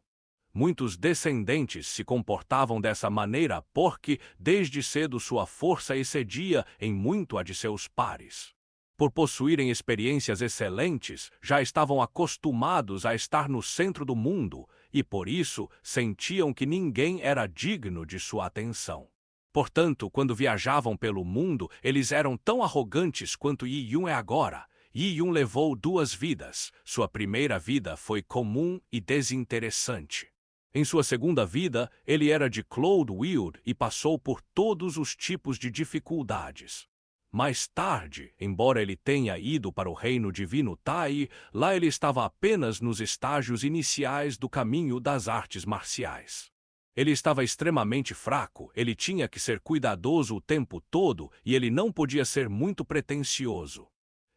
Muitos descendentes se comportavam dessa maneira porque, desde cedo, sua força excedia em muito a de seus pares. Por possuírem experiências excelentes, já estavam acostumados a estar no centro do mundo e, por isso, sentiam que ninguém era digno de sua atenção. Portanto, quando viajavam pelo mundo, eles eram tão arrogantes quanto Yi Yun é agora. Yi Yun levou 2 vidas. Sua primeira vida foi comum e desinteressante. Em sua segunda vida, ele era de Cloudfield e passou por todos os tipos de dificuldades. Mais tarde, embora ele tenha ido para o reino divino Tai, lá ele estava apenas nos estágios iniciais do caminho das artes marciais. Ele estava extremamente fraco, ele tinha que ser cuidadoso o tempo todo e ele não podia ser muito pretensioso.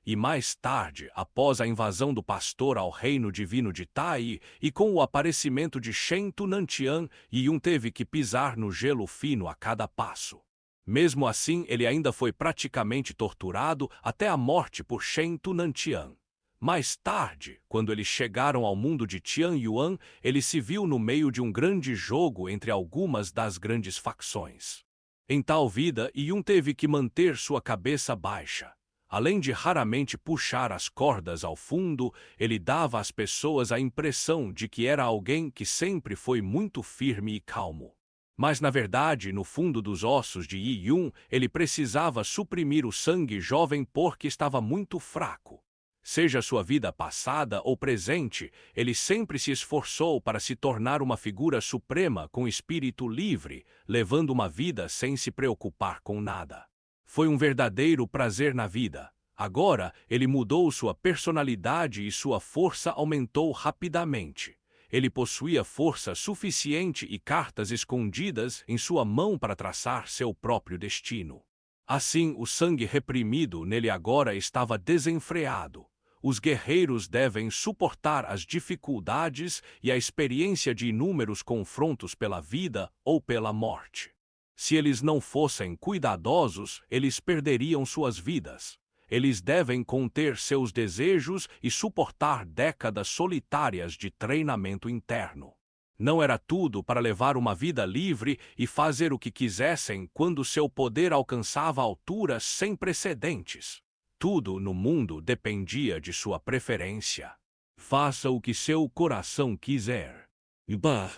E mais tarde, após a invasão do pastor ao reino divino de Tai e com o aparecimento de Shen Tunantian, Yi Yun teve que pisar no gelo fino a cada passo. Mesmo assim, ele ainda foi praticamente torturado até a morte por Shen Tunantian. Mais tarde, quando eles chegaram ao mundo de Tianyuan, ele se viu no meio de um grande jogo entre algumas das grandes facções. Em tal vida, Yi Yun teve que manter sua cabeça baixa. Além de raramente puxar as cordas ao fundo, ele dava às pessoas a impressão de que era alguém que sempre foi muito firme e calmo. Mas, na verdade, no fundo dos ossos de Yi Yun, ele precisava suprimir o sangue jovem porque estava muito fraco. Seja sua vida passada ou presente, ele sempre se esforçou para se tornar uma figura suprema com espírito livre, levando uma vida sem se preocupar com nada. Foi um verdadeiro prazer na vida. Agora, ele mudou sua personalidade e sua força aumentou rapidamente. Ele possuía força suficiente e cartas escondidas em sua mão para traçar seu próprio destino. Assim, o sangue reprimido nele agora estava desenfreado. Os guerreiros devem suportar as dificuldades e a experiência de inúmeros confrontos pela vida ou pela morte. Se eles não fossem cuidadosos, eles perderiam suas vidas. Eles devem conter seus desejos e suportar décadas solitárias de treinamento interno. Não era tudo para levar uma vida livre e fazer o que quisessem quando seu poder alcançava alturas sem precedentes. Tudo no mundo dependia de sua preferência. Faça o que seu coração quiser. Bah!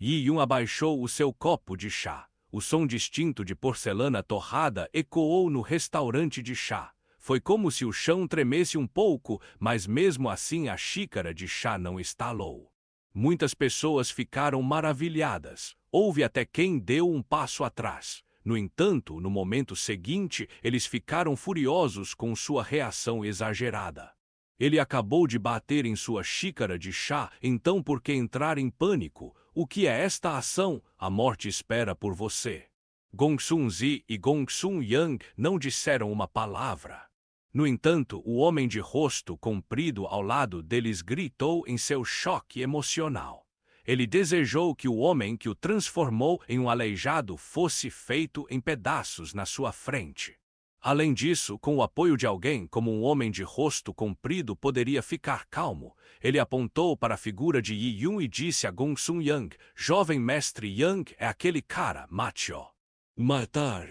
Yi Yun abaixou o seu copo de chá. O som distinto de porcelana torrada ecoou no restaurante de chá. Foi como se o chão tremesse um pouco, mas mesmo assim a xícara de chá não estalou. Muitas pessoas ficaram maravilhadas. Houve até quem deu um passo atrás. No entanto, no momento seguinte, eles ficaram furiosos com sua reação exagerada. Ele acabou de bater em sua xícara de chá, então por que entrar em pânico? O que é esta ação? A morte espera por você. Gongsun Zi e Gongsun Yang não disseram uma palavra. No entanto, o homem de rosto comprido ao lado deles gritou em seu choque emocional. Ele desejou que o homem que o transformou em um aleijado fosse feito em pedaços na sua frente. Além disso, com o apoio de alguém como um homem de rosto comprido poderia ficar calmo, ele apontou para a figura de Yi Yun e disse a Gongsun Yang: "Jovem mestre Yang é aquele cara, mate-o." Matar.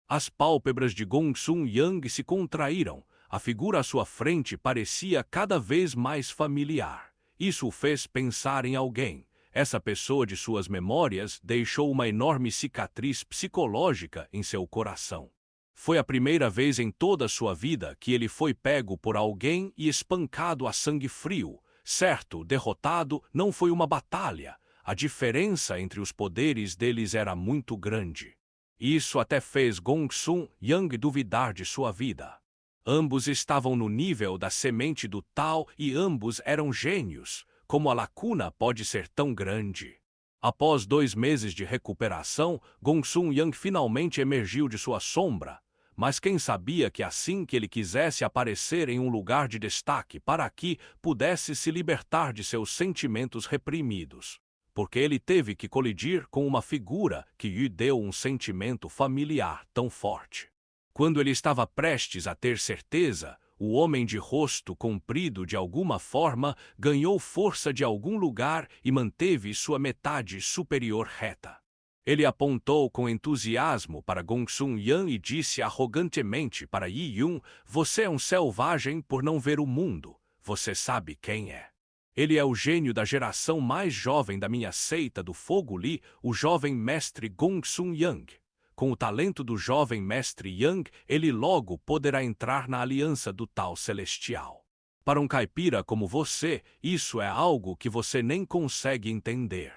As pálpebras de Gongsun Yang se contraíram. A figura à sua frente parecia cada vez mais familiar. Isso o fez pensar em alguém. Essa pessoa de suas memórias deixou uma enorme cicatriz psicológica em seu coração. Foi a primeira vez em toda a sua vida que ele foi pego por alguém e espancado a sangue frio. Certo, derrotado, não foi uma batalha. A diferença entre os poderes deles era muito grande. Isso até fez Gongsun Yang duvidar de sua vida. Ambos estavam no nível da semente do Tao e ambos eram gênios. Como a lacuna pode ser tão grande? Após 2 meses de recuperação, Gongsun Yang finalmente emergiu de sua sombra. Mas quem sabia que assim que ele quisesse aparecer em um lugar de destaque para que pudesse se libertar de seus sentimentos reprimidos? Porque ele teve que colidir com uma figura que lhe deu um sentimento familiar tão forte. Quando ele estava prestes a ter certeza, o homem de rosto comprido de alguma forma ganhou força de algum lugar e manteve sua metade superior reta. Ele apontou com entusiasmo para Gongsun Yang e disse arrogantemente para Yi Yun: "Você é um selvagem por não ver o mundo. Você sabe quem é. Ele é o gênio da geração mais jovem da minha seita do Fogo Li, o jovem mestre Gongsun Yang. Com o talento do jovem mestre Yang, ele logo poderá entrar na aliança do Tal Celestial. Para um caipira como você, isso é algo que você nem consegue entender.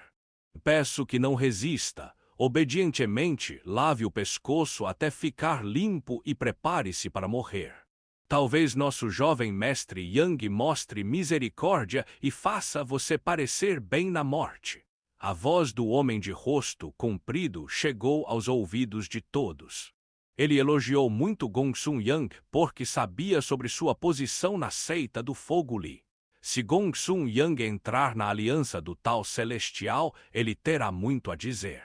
Peço que não resista. Obedientemente, lave o pescoço até ficar limpo e prepare-se para morrer. Talvez nosso jovem mestre Yang mostre misericórdia e faça você parecer bem na morte." A voz do homem de rosto comprido chegou aos ouvidos de todos. Ele elogiou muito Gongsun Yang porque sabia sobre sua posição na seita do Fogo Li. Se Gongsun Yang entrar na aliança do Tal Celestial, ele terá muito a dizer.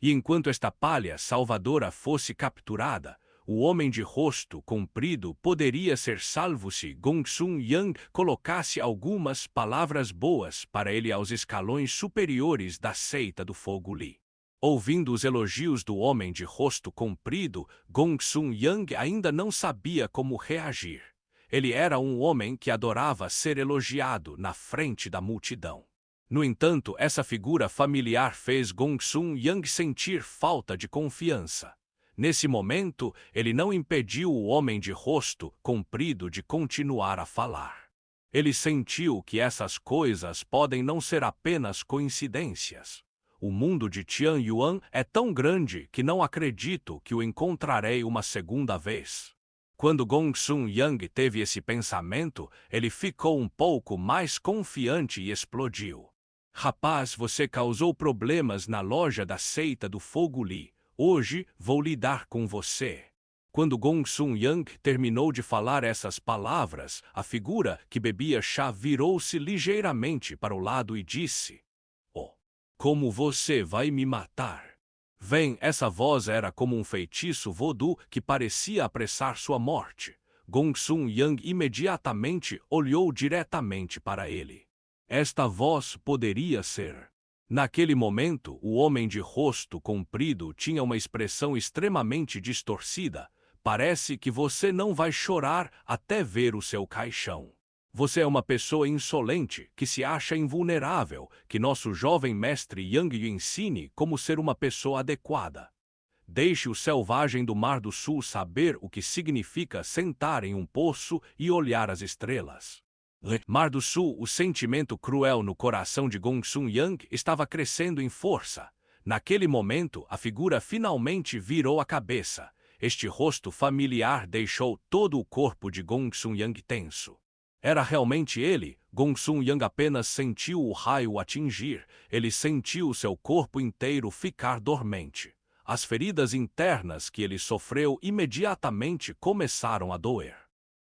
E enquanto esta palha salvadora fosse capturada, o homem de rosto comprido poderia ser salvo se Gongsun Yang colocasse algumas palavras boas para ele aos escalões superiores da seita do Fogo Li. Ouvindo os elogios do homem de rosto comprido, Gongsun Yang ainda não sabia como reagir. Ele era um homem que adorava ser elogiado na frente da multidão. No entanto, essa figura familiar fez Gongsun Yang sentir falta de confiança. Nesse momento, ele não impediu o homem de rosto comprido de continuar a falar. Ele sentiu que essas coisas podem não ser apenas coincidências. O mundo de Tian Yuan é tão grande que não acredito que o encontrarei uma segunda vez. Quando Gongsun Yang teve esse pensamento, ele ficou um pouco mais confiante e explodiu. "Rapaz, você causou problemas na loja da seita do Fogo Li. Hoje vou lidar com você." Quando Gongsun Yang terminou de falar essas palavras, a figura que bebia chá virou-se ligeiramente para o lado e disse: "Oh, como você vai me matar?" Vem, essa voz era como um feitiço voodoo que parecia apressar sua morte. Gongsun Yang imediatamente olhou diretamente para ele. Esta voz poderia ser... Naquele momento, o homem de rosto comprido tinha uma expressão extremamente distorcida. "Parece que você não vai chorar até ver o seu caixão. Você é uma pessoa insolente, que se acha invulnerável, que nosso jovem mestre Yang lhe ensine como ser uma pessoa adequada. Deixe o selvagem do Mar do Sul saber o que significa sentar em um poço e olhar as estrelas." Mar do Sul, o sentimento cruel no coração de Gongsun Yang estava crescendo em força. Naquele momento, a figura finalmente virou a cabeça. Este rosto familiar deixou todo o corpo de Gongsun Yang tenso. Era realmente ele. Gongsun Yang apenas sentiu o raio atingir. Ele sentiu seu corpo inteiro ficar dormente. As feridas internas que ele sofreu imediatamente começaram a doer.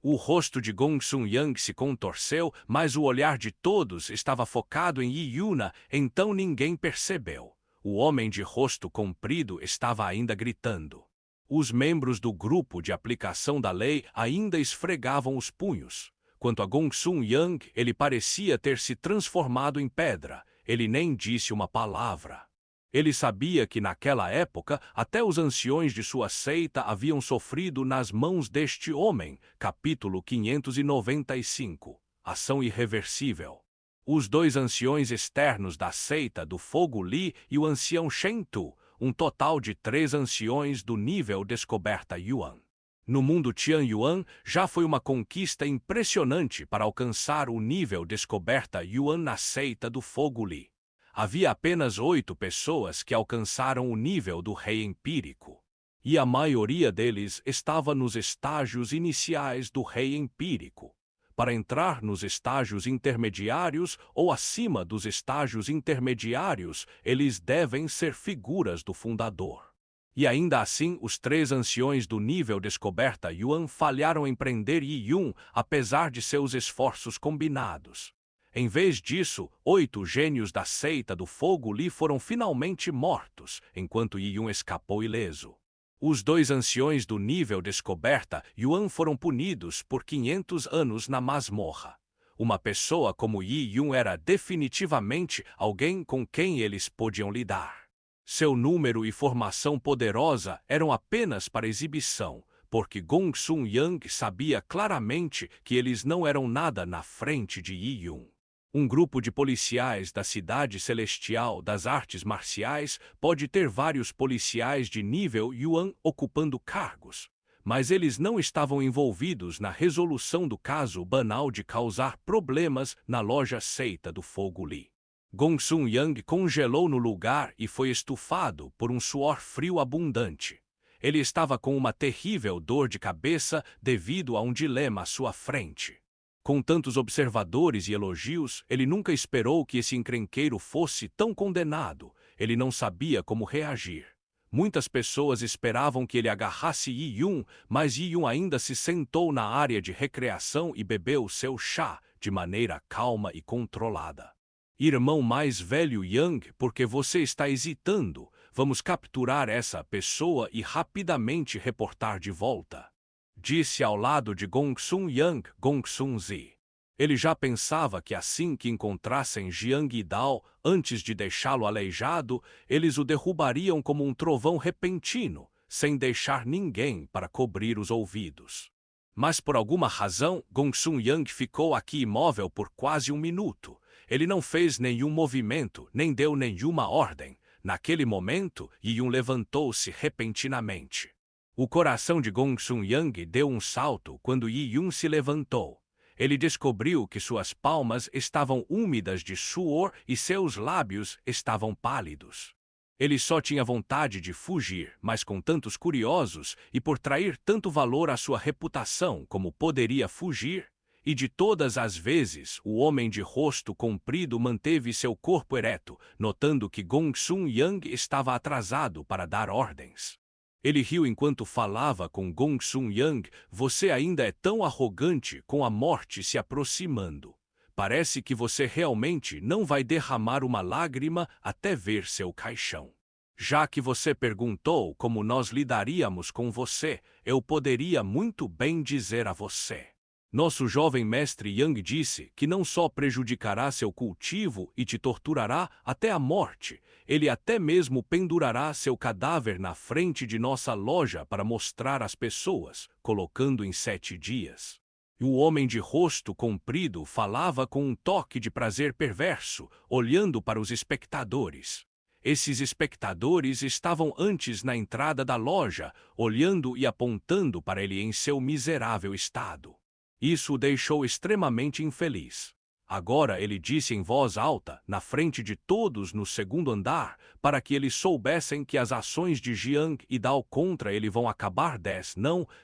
O rosto de Gongsun Yang se contorceu, mas o olhar de todos estava focado em Yi Yuna, então ninguém percebeu. O homem de rosto comprido estava ainda gritando. Os membros do grupo de aplicação da lei ainda esfregavam os punhos. Quanto a Gongsun Yang, ele parecia ter se transformado em pedra. Ele nem disse uma palavra. Ele sabia que naquela época até os anciões de sua seita haviam sofrido nas mãos deste homem. Capítulo 595. Ação irreversível. Os dois anciões externos da seita do Fogo Li e o ancião Shen Tu, um total de 3 anciões do nível Descoberta Yuan. No mundo Tian Yuan, já foi uma conquista impressionante para alcançar o nível Descoberta Yuan na seita do Fogo Li. Havia apenas 8 pessoas que alcançaram o nível do Rei Empírico. E a maioria deles estava nos estágios iniciais do Rei Empírico. Para entrar nos estágios intermediários ou acima dos estágios intermediários, eles devem ser figuras do Fundador. E ainda assim, os 3 anciões do nível Descoberta Yuan falharam em prender Yi Yun, apesar de seus esforços combinados. Em vez disso, 8 gênios da seita do Fogo Li foram finalmente mortos, enquanto Yi Yun escapou ileso. Os 2 anciões do nível Descoberta Yuan foram punidos por 500 anos na masmorra. Uma pessoa como Yi Yun era definitivamente alguém com quem eles podiam lidar. Seu número e formação poderosa eram apenas para exibição, porque Gong Sun Yang sabia claramente que eles não eram nada na frente de Yi Yun. Um grupo de policiais da Cidade Celestial das Artes Marciais pode ter vários policiais de nível Yuan ocupando cargos, mas eles não estavam envolvidos na resolução do caso banal de causar problemas na loja Seita do Fogo Li. Gong Sun Yang congelou no lugar e foi estufado por um suor frio abundante. Ele estava com uma terrível dor de cabeça devido a um dilema à sua frente. Com tantos observadores e elogios, ele nunca esperou que esse encrenqueiro fosse tão condenado. Ele não sabia como reagir. Muitas pessoas esperavam que ele agarrasse Yi Yun, mas Yi Yun ainda se sentou na área de recreação e bebeu seu chá de maneira calma e controlada. Irmão mais velho Yang, por que você está hesitando? Vamos capturar essa pessoa e rapidamente reportar de volta. Disse ao lado de Gong Sun Yang, Gong Sun Zi. Ele já pensava que assim que encontrassem Jiang Yidao, antes de deixá-lo aleijado, eles o derrubariam como um trovão repentino, sem deixar ninguém para cobrir os ouvidos. Mas por alguma razão, Gong Sun Yang ficou aqui imóvel por quase um minuto. Ele não fez nenhum movimento, nem deu nenhuma ordem. Naquele momento, Yi Yun levantou-se repentinamente. O coração de Gong Sun Yang deu um salto quando Yi Yun se levantou. Ele descobriu que suas palmas estavam úmidas de suor e seus lábios estavam pálidos. Ele só tinha vontade de fugir, mas com tantos curiosos e por trair tanto valor à sua reputação como poderia fugir, e de todas as vezes o homem de rosto comprido manteve seu corpo ereto, notando que Gong Sun Yang estava atrasado para dar ordens. Ele riu enquanto falava com Gong Sun Yang. Você ainda é tão arrogante com a morte se aproximando. Parece que você realmente não vai derramar uma lágrima até ver seu caixão. Já que você perguntou como nós lidaríamos com você, eu poderia muito bem dizer a você. Nosso jovem mestre Yang disse que não só prejudicará seu cultivo e te torturará até a morte, ele até mesmo pendurará seu cadáver na frente de nossa loja para mostrar às pessoas, colocando em 7 dias. E o homem de rosto comprido falava com um toque de prazer perverso, olhando para os espectadores. Esses espectadores estavam antes na entrada da loja, olhando e apontando para ele em seu miserável estado. Isso o deixou extremamente infeliz. Agora ele disse em voz alta, na frente de todos no segundo andar, para que eles soubessem que as ações de Jiang Yidao contra ele vão acabar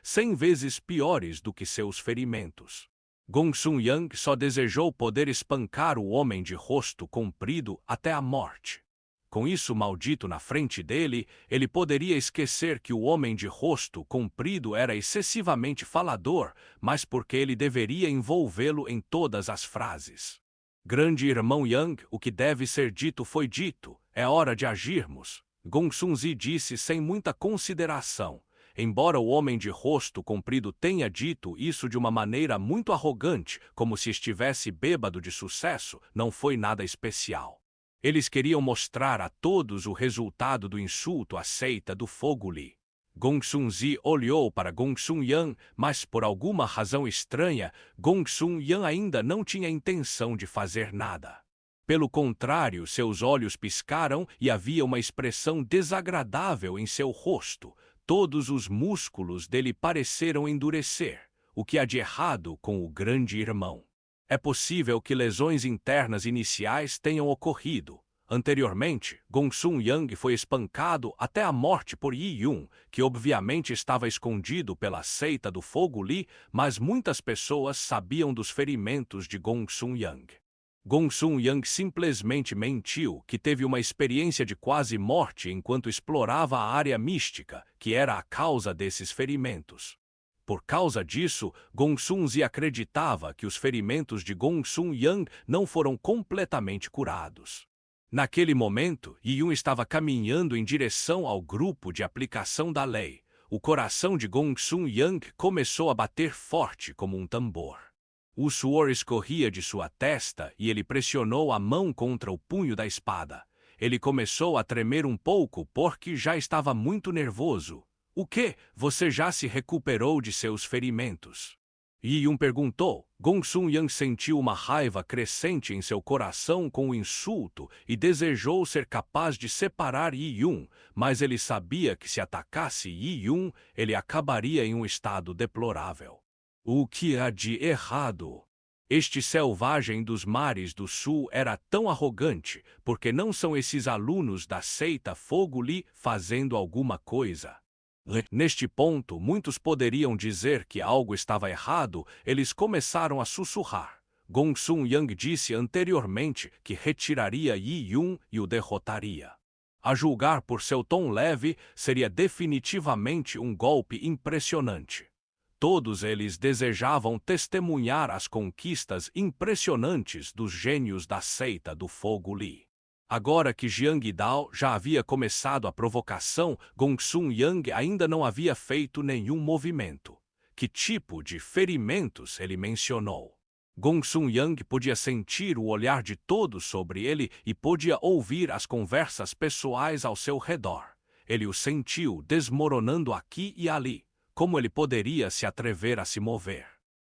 100 vezes piores do que seus ferimentos. Gong Sun Yang só desejou poder espancar o homem de rosto comprido até a morte. Com isso maldito na frente dele, ele poderia esquecer que o homem de rosto comprido era excessivamente falador, mas porque ele deveria envolvê-lo em todas as frases. Grande irmão Yang, o que deve ser dito foi dito, é hora de agirmos. Gong Sun Zi disse sem muita consideração. Embora o homem de rosto comprido tenha dito isso de uma maneira muito arrogante, como se estivesse bêbado de sucesso, não foi nada especial. Eles queriam mostrar a todos o resultado do insulto à seita do Fogo Li. Gong Sun Zi olhou para Gong Sun Yang, mas por alguma razão estranha, Gong Sun Yang ainda não tinha intenção de fazer nada. Pelo contrário, seus olhos piscaram e havia uma expressão desagradável em seu rosto. Todos os músculos dele pareceram endurecer. O que há de errado com o grande irmão? É possível que lesões internas iniciais tenham ocorrido. Anteriormente, Gong Sun Yang foi espancado até a morte por Yi Yun, que obviamente estava escondido pela seita do Fogo Li, mas muitas pessoas sabiam dos ferimentos de Gong Sun Yang. Gong Sun Yang simplesmente mentiu que teve uma experiência de quase morte enquanto explorava a área mística, que era a causa desses ferimentos. Por causa disso, Gong Sun Zi acreditava que os ferimentos de Gong Sun Yang não foram completamente curados. Naquele momento, Yi Yun estava caminhando em direção ao grupo de aplicação da lei. O coração de Gong Sun Yang começou a bater forte como um tambor. O suor escorria de sua testa e ele pressionou a mão contra o punho da espada. ele começou a tremer um pouco porque já estava muito nervoso. O quê? Você já se recuperou de seus ferimentos? Yi Yun perguntou. Gong Sun Yang sentiu uma raiva crescente em seu coração com o insulto e desejou ser capaz de separar Yi Yun, mas ele sabia que se atacasse Yi Yun, ele acabaria em um estado deplorável. O que há de errado? Este selvagem dos mares do sul era tão arrogante, porque não são esses alunos da seita Fogo Li fazendo alguma coisa? Neste ponto, muitos poderiam dizer que algo estava errado, eles começaram a sussurrar. Gong Sun Yang disse anteriormente que retiraria Yi Yun e o derrotaria. A julgar por seu tom leve, seria definitivamente um golpe impressionante. Todos eles desejavam testemunhar as conquistas impressionantes dos gênios da seita do Fogo Li. Agora que Jiang Dao já havia começado a provocação, Gong Sun Yang ainda não havia feito nenhum movimento. Que tipo de ferimentos ele mencionou? Gong Sun Yang podia sentir o olhar de todos sobre ele e podia ouvir as conversas pessoais ao seu redor. Ele o sentiu desmoronando aqui e ali. Como ele poderia se atrever a se mover?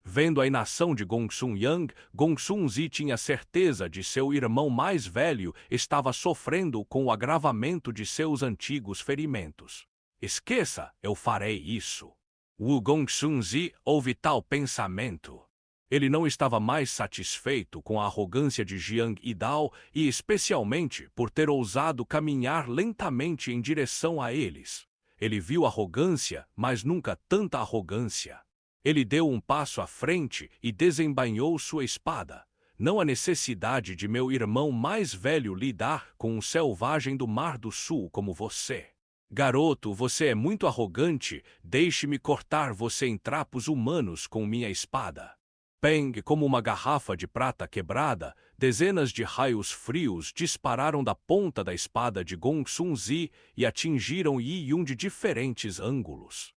Vendo a inação de Gong Sun Yang, Gong Sun Zi tinha certeza de seu irmão mais velho estava sofrendo com o agravamento de seus antigos ferimentos. Esqueça, eu farei isso. Wu Gong Sun Zi houve tal pensamento. Ele não estava mais satisfeito com a arrogância de Jiang Dao e especialmente por ter ousado caminhar lentamente em direção a eles. Ele viu arrogância, mas nunca tanta arrogância. Ele deu um passo à frente e desembainhou sua espada. Não há necessidade de meu irmão mais velho lidar com um selvagem do Mar do Sul como você. Garoto, você é muito arrogante, deixe-me cortar você em trapos humanos com minha espada. Peng, como uma garrafa de prata quebrada, dezenas de raios frios dispararam da ponta da espada de Gong Sun Zi e atingiram Yi Yun de diferentes ângulos.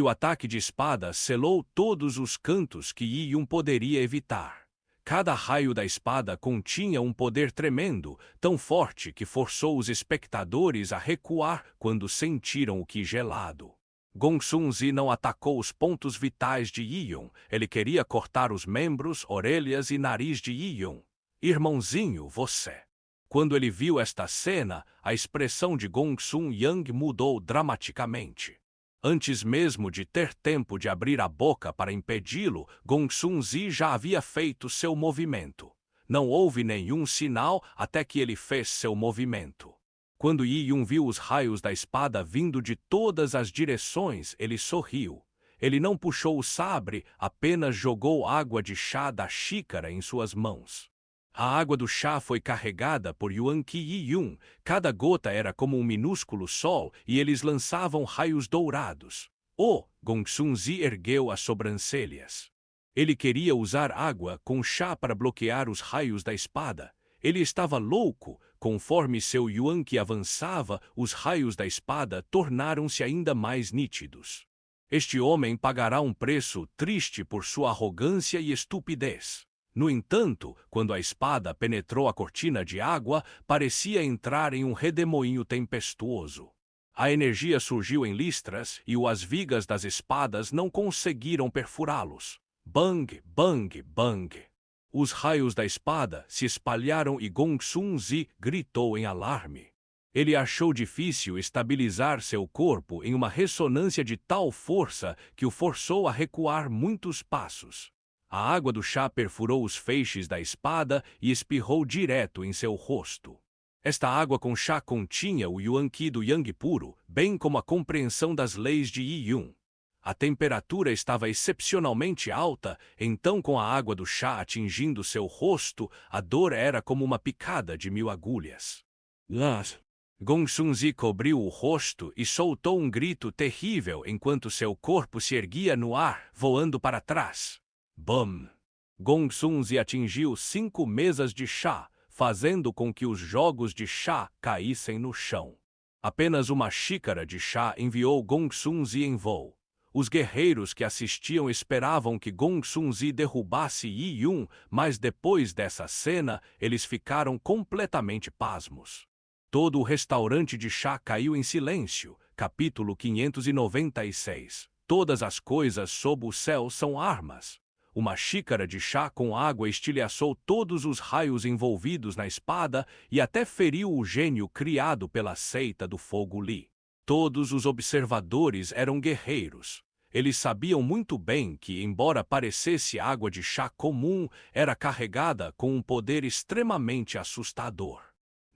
O ataque de espada selou todos os cantos que Yi Yun poderia evitar. Cada raio da espada continha um poder tremendo, tão forte que forçou os espectadores a recuar quando sentiram o ki gelado. Gong Sun Zi não atacou os pontos vitais de Yi Yun, ele queria cortar os membros, orelhas e nariz de Yi Yun. Irmãozinho, você. Quando ele viu esta cena, a expressão de Gong Sun Yang mudou dramaticamente. Antes mesmo de ter tempo de abrir a boca para impedi-lo, Gong Sun Zi já havia feito seu movimento. Não houve nenhum sinal até que ele fez seu movimento. Quando Yi Yun viu os raios da espada vindo de todas as direções, ele sorriu. Ele não puxou o sabre, apenas jogou água de chá da xícara em suas mãos. A água do chá foi carregada por Yuan Qi Yi Yun, cada gota era como um minúsculo sol e eles lançavam raios dourados. Gong Sun Zi ergueu as sobrancelhas. Ele queria usar água com chá para bloquear os raios da espada. Ele estava louco. Conforme seu Yuan Qi avançava, os raios da espada tornaram-se ainda mais nítidos. Este homem pagará um preço triste por sua arrogância e estupidez. No entanto, quando a espada penetrou a cortina de água, parecia entrar em um redemoinho tempestuoso. A energia surgiu em listras e as vigas das espadas não conseguiram perfurá-los. Bang, bang, bang. Os raios da espada se espalharam e Gong Sun Zi gritou em alarme. Ele achou difícil estabilizar seu corpo em uma ressonância de tal força que o forçou a recuar muitos passos. A água do chá perfurou os feixes da espada e espirrou direto em seu rosto. Esta água com chá continha o Yuan Qi do Yang puro, bem como a compreensão das leis de Yi Yun. A temperatura estava excepcionalmente alta, então com a água do chá atingindo seu rosto, a dor era como uma picada de 1000 agulhas. Gong Sun Zi cobriu o rosto e soltou um grito terrível enquanto seu corpo se erguia no ar, voando para trás. Bum! Gong Sun Zi atingiu 5 mesas de chá, fazendo com que os jogos de chá caíssem no chão. Apenas uma xícara de chá enviou Gong Sun Zi em voo. Os guerreiros que assistiam esperavam que Gong Sun Zi derrubasse Yi Yun, mas depois dessa cena, eles ficaram completamente pasmos. Todo o restaurante de chá caiu em silêncio. Capítulo 596. Todas as coisas sob o céu são armas. Uma xícara de chá com água estilhaçou todos os raios envolvidos na espada e até feriu o gênio criado pela seita do fogo Li. Todos os observadores eram guerreiros. Eles sabiam muito bem que, embora parecesse água de chá comum, era carregada com um poder extremamente assustador.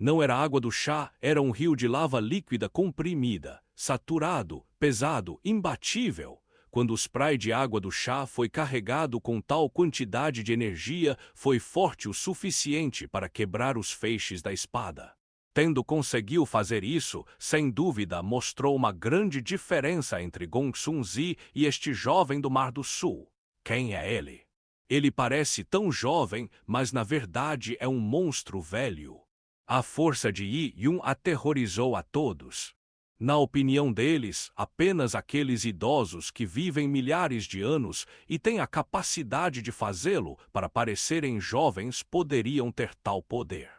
Não era água do chá, era um rio de lava líquida comprimida, saturado, pesado, imbatível. Quando o spray de água do chá foi carregado com tal quantidade de energia, foi forte o suficiente para quebrar os feixes da espada. Tendo conseguiu fazer isso, sem dúvida mostrou uma grande diferença entre Gong Sun Zi e este jovem do Mar do Sul. Quem é ele? Ele parece tão jovem, mas na verdade é um monstro velho. A força de Yi Yun aterrorizou a todos. Na opinião deles, apenas aqueles idosos que vivem milhares de anos e têm a capacidade de fazê-lo para parecerem jovens poderiam ter tal poder.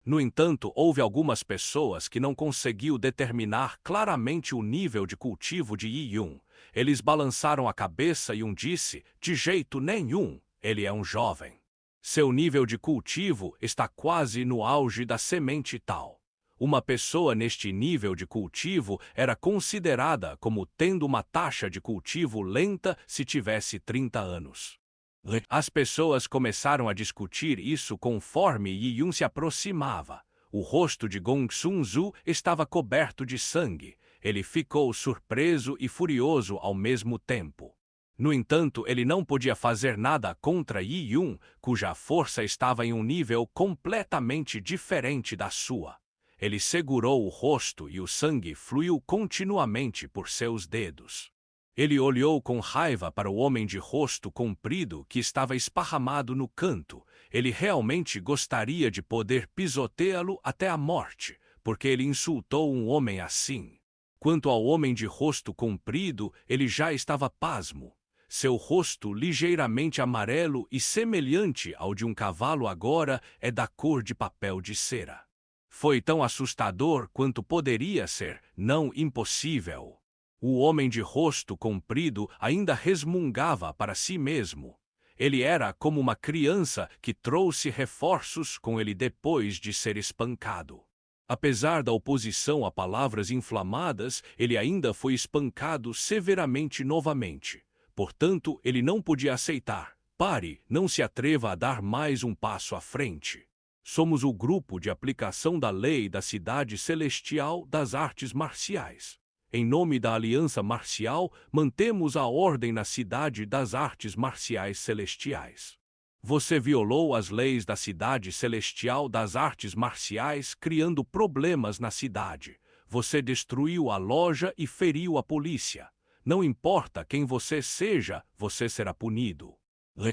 No entanto, houve algumas pessoas que não conseguiu determinar claramente o nível de cultivo de Yi Yun. Eles balançaram a cabeça e um disse, de jeito nenhum, ele é um jovem. Seu nível de cultivo está quase no auge da semente tal. Uma pessoa neste nível de cultivo era considerada como tendo uma taxa de cultivo lenta se tivesse 30 anos. As pessoas começaram a discutir isso conforme Yi Yun se aproximava. O rosto de Gong Sun Zu estava coberto de sangue. Ele ficou surpreso e furioso ao mesmo tempo. No entanto, ele não podia fazer nada contra Yi Yun, cuja força estava em um nível completamente diferente da sua. Ele segurou o rosto e o sangue fluiu continuamente por seus dedos. Ele olhou com raiva para o homem de rosto comprido que estava esparramado no canto. Ele realmente gostaria de poder pisoteá-lo até a morte, porque ele insultou um homem assim. Quanto ao homem de rosto comprido, ele já estava pasmo. Seu rosto ligeiramente amarelo e semelhante ao de um cavalo agora é da cor de papel de cera. Foi tão assustador quanto poderia ser, não impossível. O homem de rosto comprido ainda resmungava para si mesmo. Ele era como uma criança que trouxe reforços com ele depois de ser espancado. Apesar da oposição a palavras inflamadas, ele ainda foi espancado severamente novamente. Portanto, ele não podia aceitar. Pare, não se atreva a dar mais um passo à frente. Somos o grupo de aplicação da lei da cidade celestial das artes marciais. Em nome da Aliança Marcial, mantemos a ordem na cidade das artes marciais celestiais. Você violou as leis da cidade celestial das artes marciais, criando problemas na cidade. Você destruiu a loja e feriu a polícia. Não importa quem você seja, você será punido.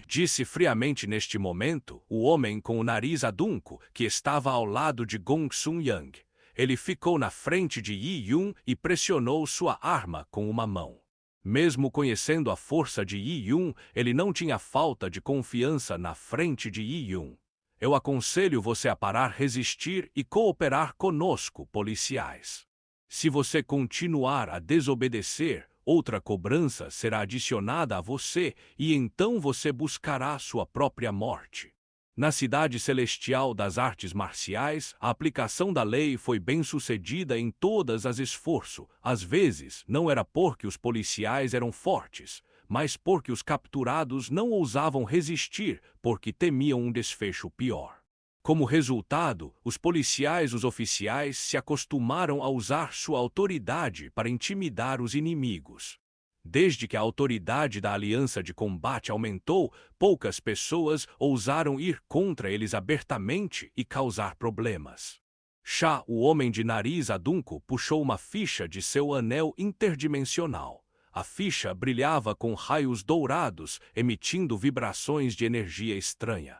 Disse friamente neste momento o homem com o nariz adunco que estava ao lado de Gong Sun Yang. Ele ficou na frente de Yi Yun e pressionou sua arma com uma mão. Mesmo conhecendo a força de Yi Yun, ele não tinha falta de confiança na frente de Yi Yun. Eu aconselho você a parar, resistir e cooperar conosco, policiais. Se você continuar a desobedecer, outra cobrança será adicionada a você e então você buscará sua própria morte. Na cidade celestial das artes marciais, a aplicação da lei foi bem-sucedida em todas as esforços. Às vezes, não era porque os policiais eram fortes, mas porque os capturados não ousavam resistir, porque temiam um desfecho pior. Como resultado, os policiais e os oficiais se acostumaram a usar sua autoridade para intimidar os inimigos. Desde que a autoridade da aliança de combate aumentou, poucas pessoas ousaram ir contra eles abertamente e causar problemas. Sha, o homem de nariz adunco, puxou uma ficha de seu anel interdimensional. A ficha brilhava com raios dourados, emitindo vibrações de energia estranha.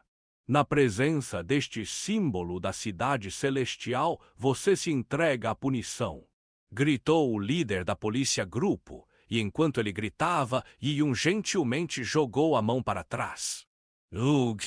Na presença deste símbolo da cidade celestial, você se entrega à punição. Gritou o líder da polícia grupo. E enquanto ele gritava, Yi Yun gentilmente jogou a mão para trás. Ugh!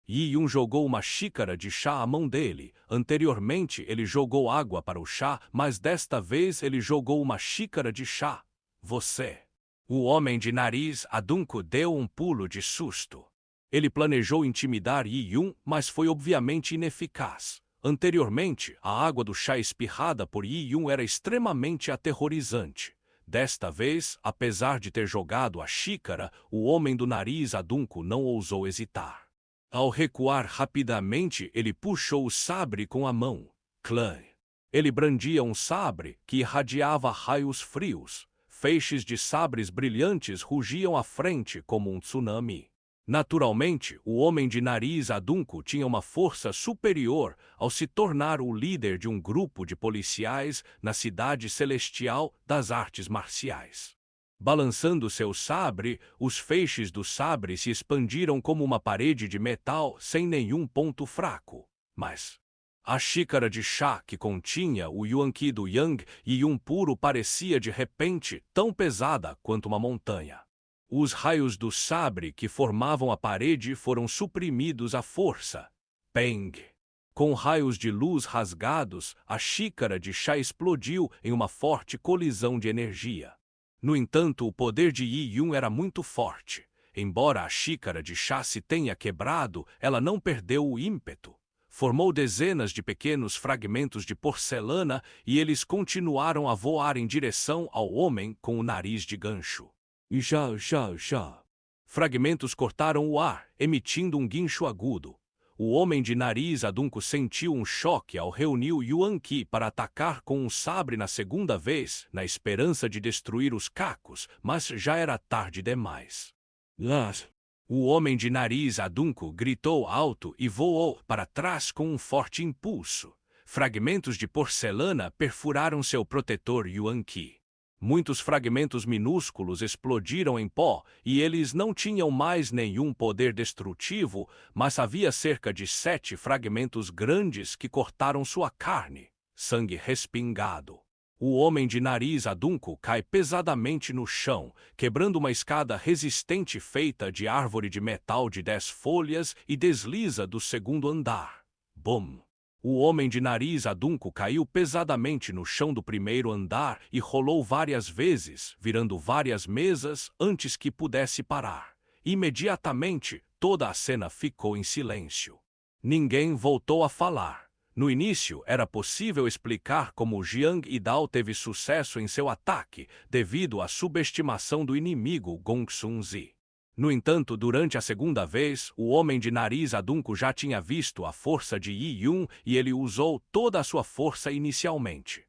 Yi Yun jogou uma xícara de chá à mão dele. Anteriormente ele jogou água para o chá, mas desta vez ele jogou uma xícara de chá. Você. O homem de nariz adunco deu um pulo de susto. Ele planejou intimidar Yi Yun, mas foi obviamente ineficaz. Anteriormente, a água do chá espirrada por Yi Yun era extremamente aterrorizante. Desta vez, apesar de ter jogado a xícara, o homem do nariz adunco não ousou hesitar. Ao recuar rapidamente, ele puxou o sabre com a mão. Clã! Ele brandia um sabre que irradiava raios frios. Feixes de sabres brilhantes rugiam à frente como um tsunami. Naturalmente, o homem de nariz adunco tinha uma força superior ao se tornar o líder de um grupo de policiais na cidade celestial das artes marciais. Balançando seu sabre, os feixes do sabre se expandiram como uma parede de metal sem nenhum ponto fraco. Mas a xícara de chá que continha o Yuan-Qi do Yang Yun puro parecia de repente tão pesada quanto uma montanha. Os raios do sabre que formavam a parede foram suprimidos à força. Peng! Com raios de luz rasgados, a xícara de chá explodiu em uma forte colisão de energia. No entanto, o poder de Yi Yun era muito forte. Embora a xícara de chá se tenha quebrado, ela não perdeu o ímpeto. Formou dezenas de pequenos fragmentos de porcelana e eles continuaram a voar em direção ao homem com o nariz de gancho. Já. Fragmentos cortaram o ar, emitindo um guincho agudo. O homem de nariz adunco sentiu um choque ao reunir o Yuan-Qi para atacar com um sabre na segunda vez, na esperança de destruir os cacos, mas já era tarde demais. O homem de nariz adunco gritou alto e voou para trás com um forte impulso. Fragmentos de porcelana perfuraram seu protetor Yuan-Qi. Muitos fragmentos minúsculos explodiram em pó e eles não tinham mais nenhum poder destrutivo, mas havia cerca de 7 fragmentos grandes que cortaram sua carne, sangue respingado. O homem de nariz adunco cai pesadamente no chão, quebrando uma escada resistente feita de árvore de metal de 10 folhas e desliza do segundo andar. Bum! O homem de nariz adunco caiu pesadamente no chão do primeiro andar e rolou várias vezes, virando várias mesas antes que pudesse parar. Imediatamente, toda a cena ficou em silêncio. Ninguém voltou a falar. No início, era possível explicar como Jiang Yidao teve sucesso em seu ataque, devido à subestimação do inimigo Gong Sun Zi. No entanto, durante a segunda vez, o homem de nariz adunco já tinha visto a força de Yi Yun e ele usou toda a sua força inicialmente.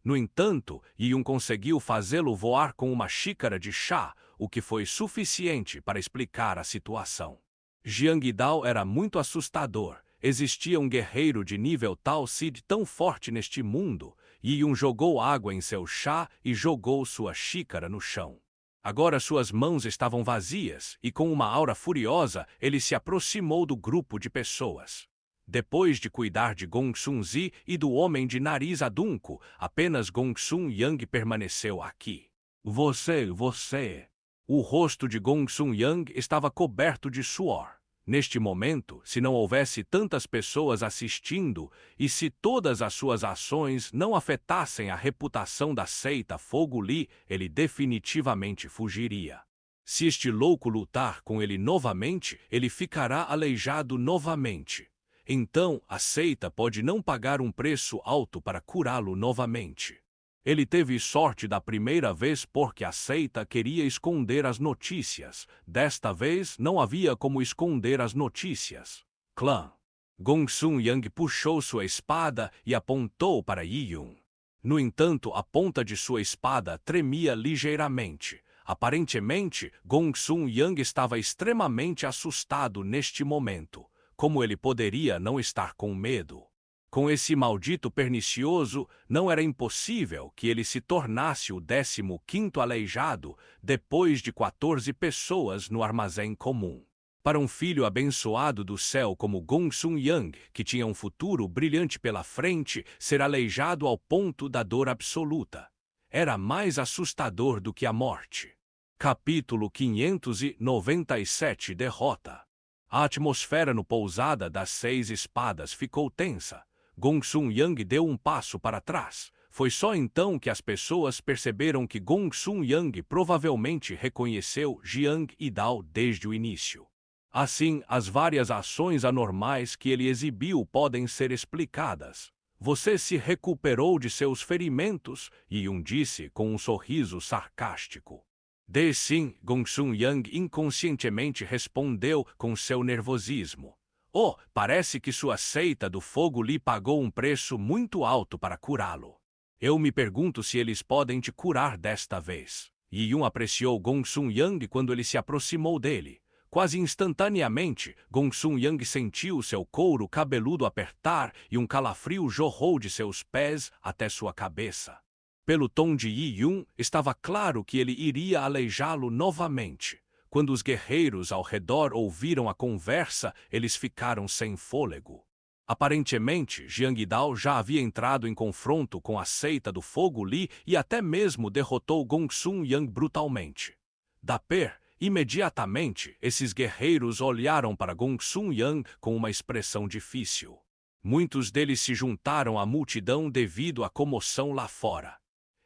No entanto, Yi Yun conseguiu fazê-lo voar com uma xícara de chá, o que foi suficiente para explicar a situação. Jiang Yidao era muito assustador. Existia um guerreiro de nível Tao Cid tão forte neste mundo. Yi Yun jogou água em seu chá e jogou sua xícara no chão. Agora suas mãos estavam vazias e com uma aura furiosa ele se aproximou do grupo de pessoas. Depois de cuidar de Gong Sun Zi e do homem de nariz adunco, apenas Gong Sun Yang permaneceu aqui. Você. O rosto de Gong Sun Yang estava coberto de suor. Neste momento, se não houvesse tantas pessoas assistindo e se todas as suas ações não afetassem a reputação da seita Fogo Li, ele definitivamente fugiria. Se este louco lutar com ele novamente, ele ficará aleijado novamente. Então, a seita pode não pagar um preço alto para curá-lo novamente. Ele teve sorte da primeira vez porque a seita queria esconder as notícias. Desta vez, não havia como esconder as notícias. Clã. Gong Sun Yang puxou sua espada e apontou para Yi Yun. No entanto, a ponta de sua espada tremia ligeiramente. Aparentemente, Gong Sun Yang estava extremamente assustado neste momento. Como ele poderia não estar com medo? Com esse maldito pernicioso, não era impossível que ele se tornasse o 15º aleijado depois de 14 pessoas no armazém comum. Para um filho abençoado do céu como Gong Sun Yang, que tinha um futuro brilhante pela frente, ser aleijado ao ponto da dor absoluta era mais assustador do que a morte. Capítulo 597 Derrota. A atmosfera no Pousada das Seis Espadas ficou tensa. Gong Sun Yang deu um passo para trás. Foi só então que as pessoas perceberam que Gong Sun Yang provavelmente reconheceu Jiang Yidao desde o início. Assim, as várias ações anormais que ele exibiu podem ser explicadas. Você se recuperou de seus ferimentos? Yi-Yun disse com um sorriso sarcástico. Sim, Gong Sun Yang inconscientemente respondeu com seu nervosismo. Oh, parece que sua seita do fogo lhe pagou um preço muito alto para curá-lo. Eu me pergunto se eles podem te curar desta vez. Yi-Yun apreciou Gong Sun Yang quando ele se aproximou dele. Quase instantaneamente, Gong Sun Yang sentiu seu couro cabeludo apertar e um calafrio jorrou de seus pés até sua cabeça. Pelo tom de Yi-Yun, estava claro que ele iria aleijá-lo novamente. Quando os guerreiros ao redor ouviram a conversa, eles ficaram sem fôlego. Aparentemente, Jiang Yidao já havia entrado em confronto com a seita do Fogo Li e até mesmo derrotou Gong Sun Yang brutalmente. Imediatamente, esses guerreiros olharam para Gong Sun Yang com uma expressão difícil. Muitos deles se juntaram à multidão devido à comoção lá fora.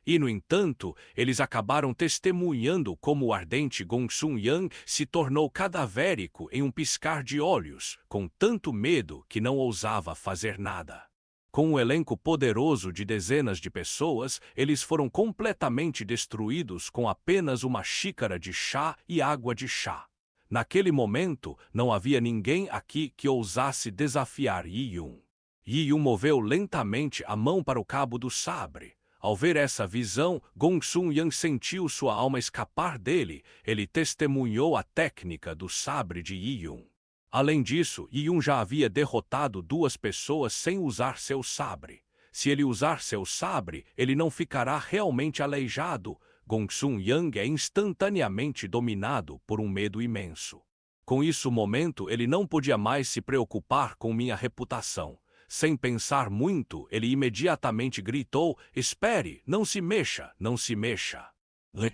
E, no entanto, eles acabaram testemunhando como o ardente Gong Sun Yang se tornou cadavérico em um piscar de olhos, com tanto medo que não ousava fazer nada. Com um elenco poderoso de dezenas de pessoas, eles foram completamente destruídos com apenas uma xícara de chá e água de chá. Naquele momento, não havia ninguém aqui que ousasse desafiar Yi-Yun. Yi-Yun moveu lentamente a mão para o cabo do sabre. Ao ver essa visão, Gong Sun Yang sentiu sua alma escapar dele. Ele testemunhou a técnica do sabre de Yi-Yun. Além disso, Yi-Yun já havia derrotado 2 pessoas sem usar seu sabre. Se ele usar seu sabre, ele não ficará realmente aleijado. Gong Sun Yang é instantaneamente dominado por um medo imenso. Com isso momento, ele não podia mais se preocupar com minha reputação. Sem pensar muito, ele imediatamente gritou: "Espere, não se mexa, não se mexa."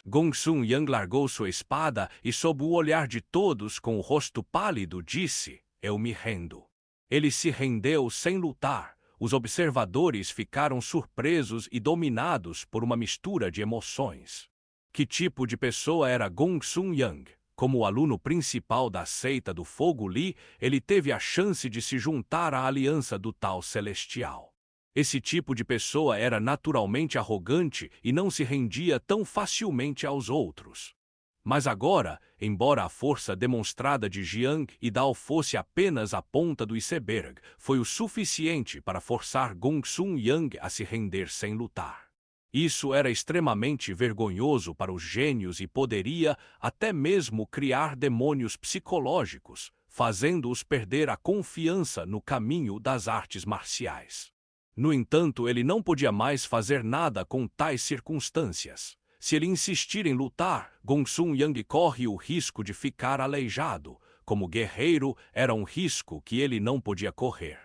Gong Sun Yang largou sua espada e, sob o olhar de todos com o rosto pálido, disse: "Eu me rendo." Ele se rendeu sem lutar. Os observadores ficaram surpresos e dominados por uma mistura de emoções. Que tipo de pessoa era Gong Sun Yang? Como o aluno principal da seita do Fogo Li, ele teve a chance de se juntar à aliança do Tal Celestial. Esse tipo de pessoa era naturalmente arrogante e não se rendia tão facilmente aos outros. Mas agora, embora a força demonstrada de Jiang Yidao fosse apenas a ponta do iceberg, foi o suficiente para forçar Gong Sun Yang a se render sem lutar. Isso era extremamente vergonhoso para os gênios e poderia até mesmo criar demônios psicológicos, fazendo-os perder a confiança no caminho das artes marciais. No entanto, ele não podia mais fazer nada com tais circunstâncias. Se ele insistir em lutar, Gong Sun Yang corre o risco de ficar aleijado. Como guerreiro, era um risco que ele não podia correr.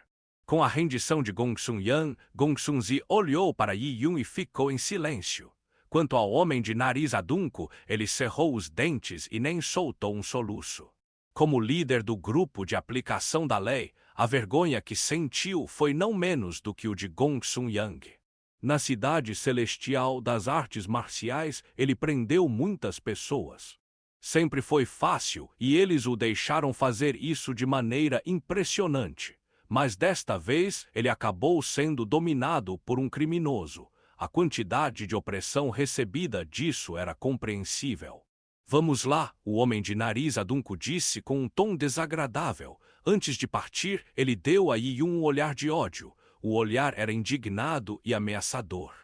Com a rendição de Gong Sun Yang, Gong Sun Zi olhou para Yi-Yun e ficou em silêncio. Quanto ao homem de nariz adunco, ele cerrou os dentes e nem soltou um soluço. Como líder do grupo de aplicação da lei, a vergonha que sentiu foi não menos do que o de Gong Sun Yang. Na cidade celestial das artes marciais, ele prendeu muitas pessoas. Sempre foi fácil e eles o deixaram fazer isso de maneira impressionante. Mas desta vez ele acabou sendo dominado por um criminoso. A quantidade de opressão recebida disso era compreensível. "Vamos lá", o homem de nariz adunco disse com um tom desagradável. Antes de partir, ele deu a Yi-Yun um olhar de ódio. O olhar era indignado e ameaçador.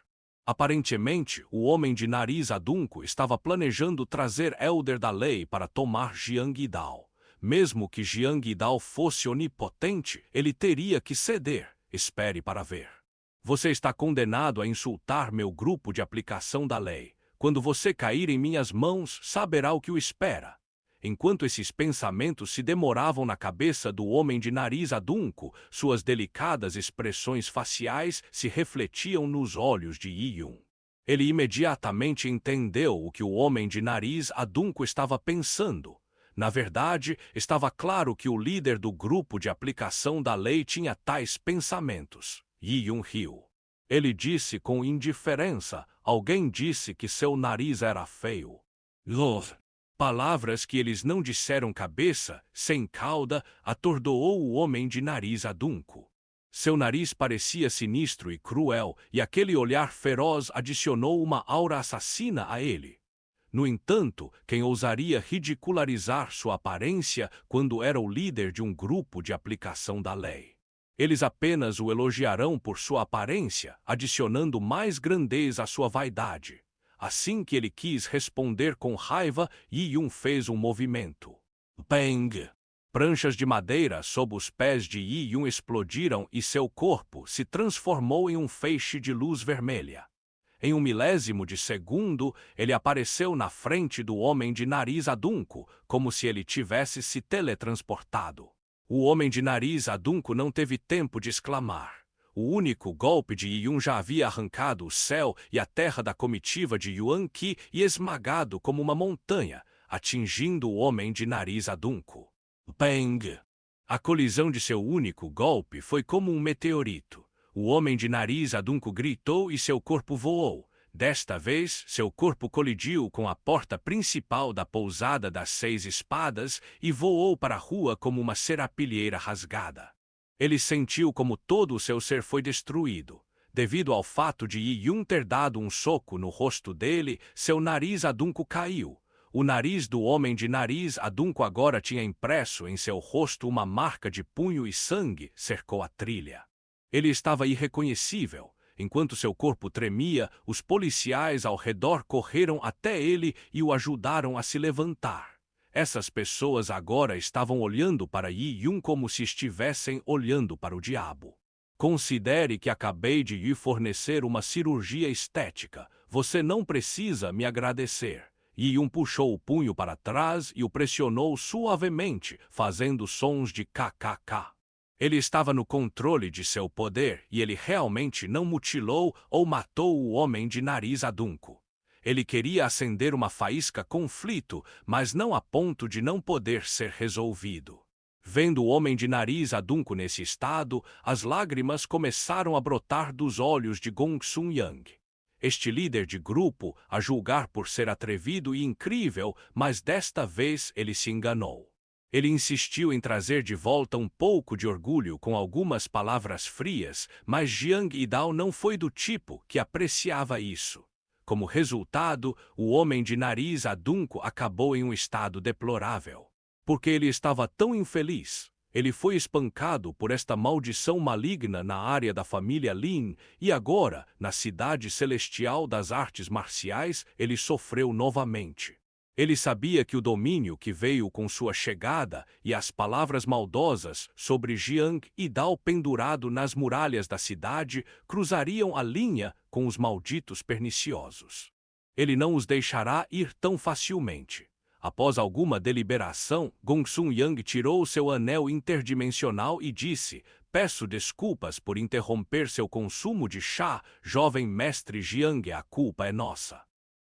Aparentemente, o homem de nariz adunco estava planejando trazer Elder da Lei para tomar Jiang Yidao. Mesmo que Jiang Yidao fosse onipotente, ele teria que ceder. Espere para ver. Você está condenado a insultar meu grupo de aplicação da lei. Quando você cair em minhas mãos, saberá o que o espera. Enquanto esses pensamentos se demoravam na cabeça do homem de nariz adunco, suas delicadas expressões faciais se refletiam nos olhos de Yi-Yun. Ele imediatamente entendeu o que o homem de nariz adunco estava pensando. Na verdade, estava claro que o líder do grupo de aplicação da lei tinha tais pensamentos. Yi Yun riu. Ele disse com indiferença: alguém disse que seu nariz era feio. Lord. Palavras que eles não disseram cabeça, sem cauda, atordoou o homem de nariz adunco. Seu nariz parecia sinistro e cruel, e aquele olhar feroz adicionou uma aura assassina a ele. No entanto, quem ousaria ridicularizar sua aparência quando era o líder de um grupo de aplicação da lei? Eles apenas o elogiarão por sua aparência, adicionando mais grandeza à sua vaidade. Assim que ele quis responder com raiva, Yi Yun fez um movimento. Bang! Pranchas de madeira sob os pés de Yi Yun explodiram e seu corpo se transformou em um feixe de luz vermelha. Em um milésimo de segundo, ele apareceu na frente do homem de nariz adunco, como se ele tivesse se teletransportado. O homem de nariz adunco não teve tempo de exclamar. O único golpe de Yi Yun já havia arrancado o céu e a terra da comitiva de Yuan Qi e esmagado como uma montanha, atingindo o homem de nariz adunco. Bang! A colisão de seu único golpe foi como um meteorito. O homem de nariz adunco gritou e seu corpo voou. Desta vez, seu corpo colidiu com a porta principal da pousada das 6 espadas e voou para a rua como uma serapilheira rasgada. Ele sentiu como todo o seu ser foi destruído. Devido ao fato de Yi Yun ter dado um soco no rosto dele, seu nariz adunco caiu. O nariz do homem de nariz adunco agora tinha impresso em seu rosto uma marca de punho e sangue cercou a trilha. Ele estava irreconhecível. Enquanto seu corpo tremia, os policiais ao redor correram até ele e o ajudaram a se levantar. Essas pessoas agora estavam olhando para Yi Yun como se estivessem olhando para o diabo. Considere que acabei de lhe fornecer uma cirurgia estética. Você não precisa me agradecer. Yi Yun puxou o punho para trás e o pressionou suavemente, fazendo sons de kkk. Ele estava no controle de seu poder e ele realmente não mutilou ou matou o homem de nariz adunco. Ele queria acender uma faísca conflito, mas não a ponto de não poder ser resolvido. Vendo o homem de nariz adunco nesse estado, as lágrimas começaram a brotar dos olhos de Gong Sun Yang. Este líder de grupo, a julgar por ser atrevido e incrível, mas desta vez ele se enganou. Ele insistiu em trazer de volta um pouco de orgulho com algumas palavras frias, mas Jiang Yidao não foi do tipo que apreciava isso. Como resultado, o homem de nariz adunco acabou em um estado deplorável. Porque ele estava tão infeliz, ele foi espancado por esta maldição maligna na área da família Lin, e agora, na cidade celestial das artes marciais, ele sofreu novamente. Ele sabia que o domínio que veio com sua chegada e as palavras maldosas sobre Jiang Yidao pendurado nas muralhas da cidade cruzariam a linha com os malditos perniciosos. Ele não os deixará ir tão facilmente. Após alguma deliberação, Gong Sun Yang tirou seu anel interdimensional e disse: "Peço desculpas por interromper seu consumo de chá, jovem mestre Jiang, a culpa é nossa.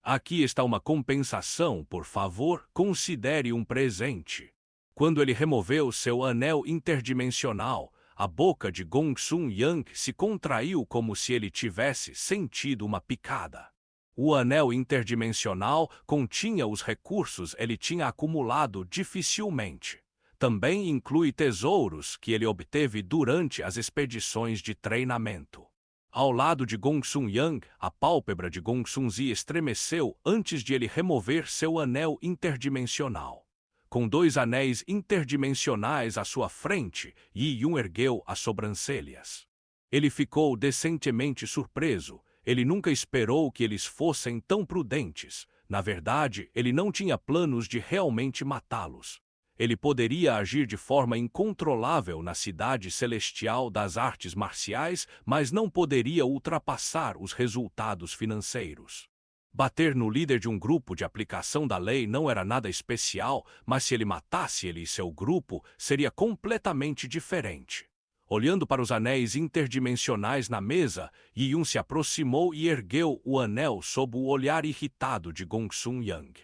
Aqui está uma compensação, por favor, considere um presente." Quando ele removeu seu anel interdimensional, a boca de Gong Sun Yang se contraiu como se ele tivesse sentido uma picada. O anel interdimensional continha os recursos ele tinha acumulado dificilmente. Também inclui tesouros que ele obteve durante as expedições de treinamento. Ao lado de Gong Sun Yang, a pálpebra de Gong Sun Zi estremeceu antes de ele remover seu anel interdimensional. Com 2 anéis interdimensionais à sua frente, Yi Yun ergueu as sobrancelhas. Ele ficou decentemente surpreso. Ele nunca esperou que eles fossem tão prudentes. Na verdade, ele não tinha planos de realmente matá-los. Ele poderia agir de forma incontrolável na cidade celestial das artes marciais, mas não poderia ultrapassar os resultados financeiros. Bater no líder de um grupo de aplicação da lei não era nada especial, mas se ele matasse ele e seu grupo, seria completamente diferente. Olhando para os anéis interdimensionais na mesa, Yi Yun se aproximou e ergueu o anel sob o olhar irritado de Gong Sun Yang.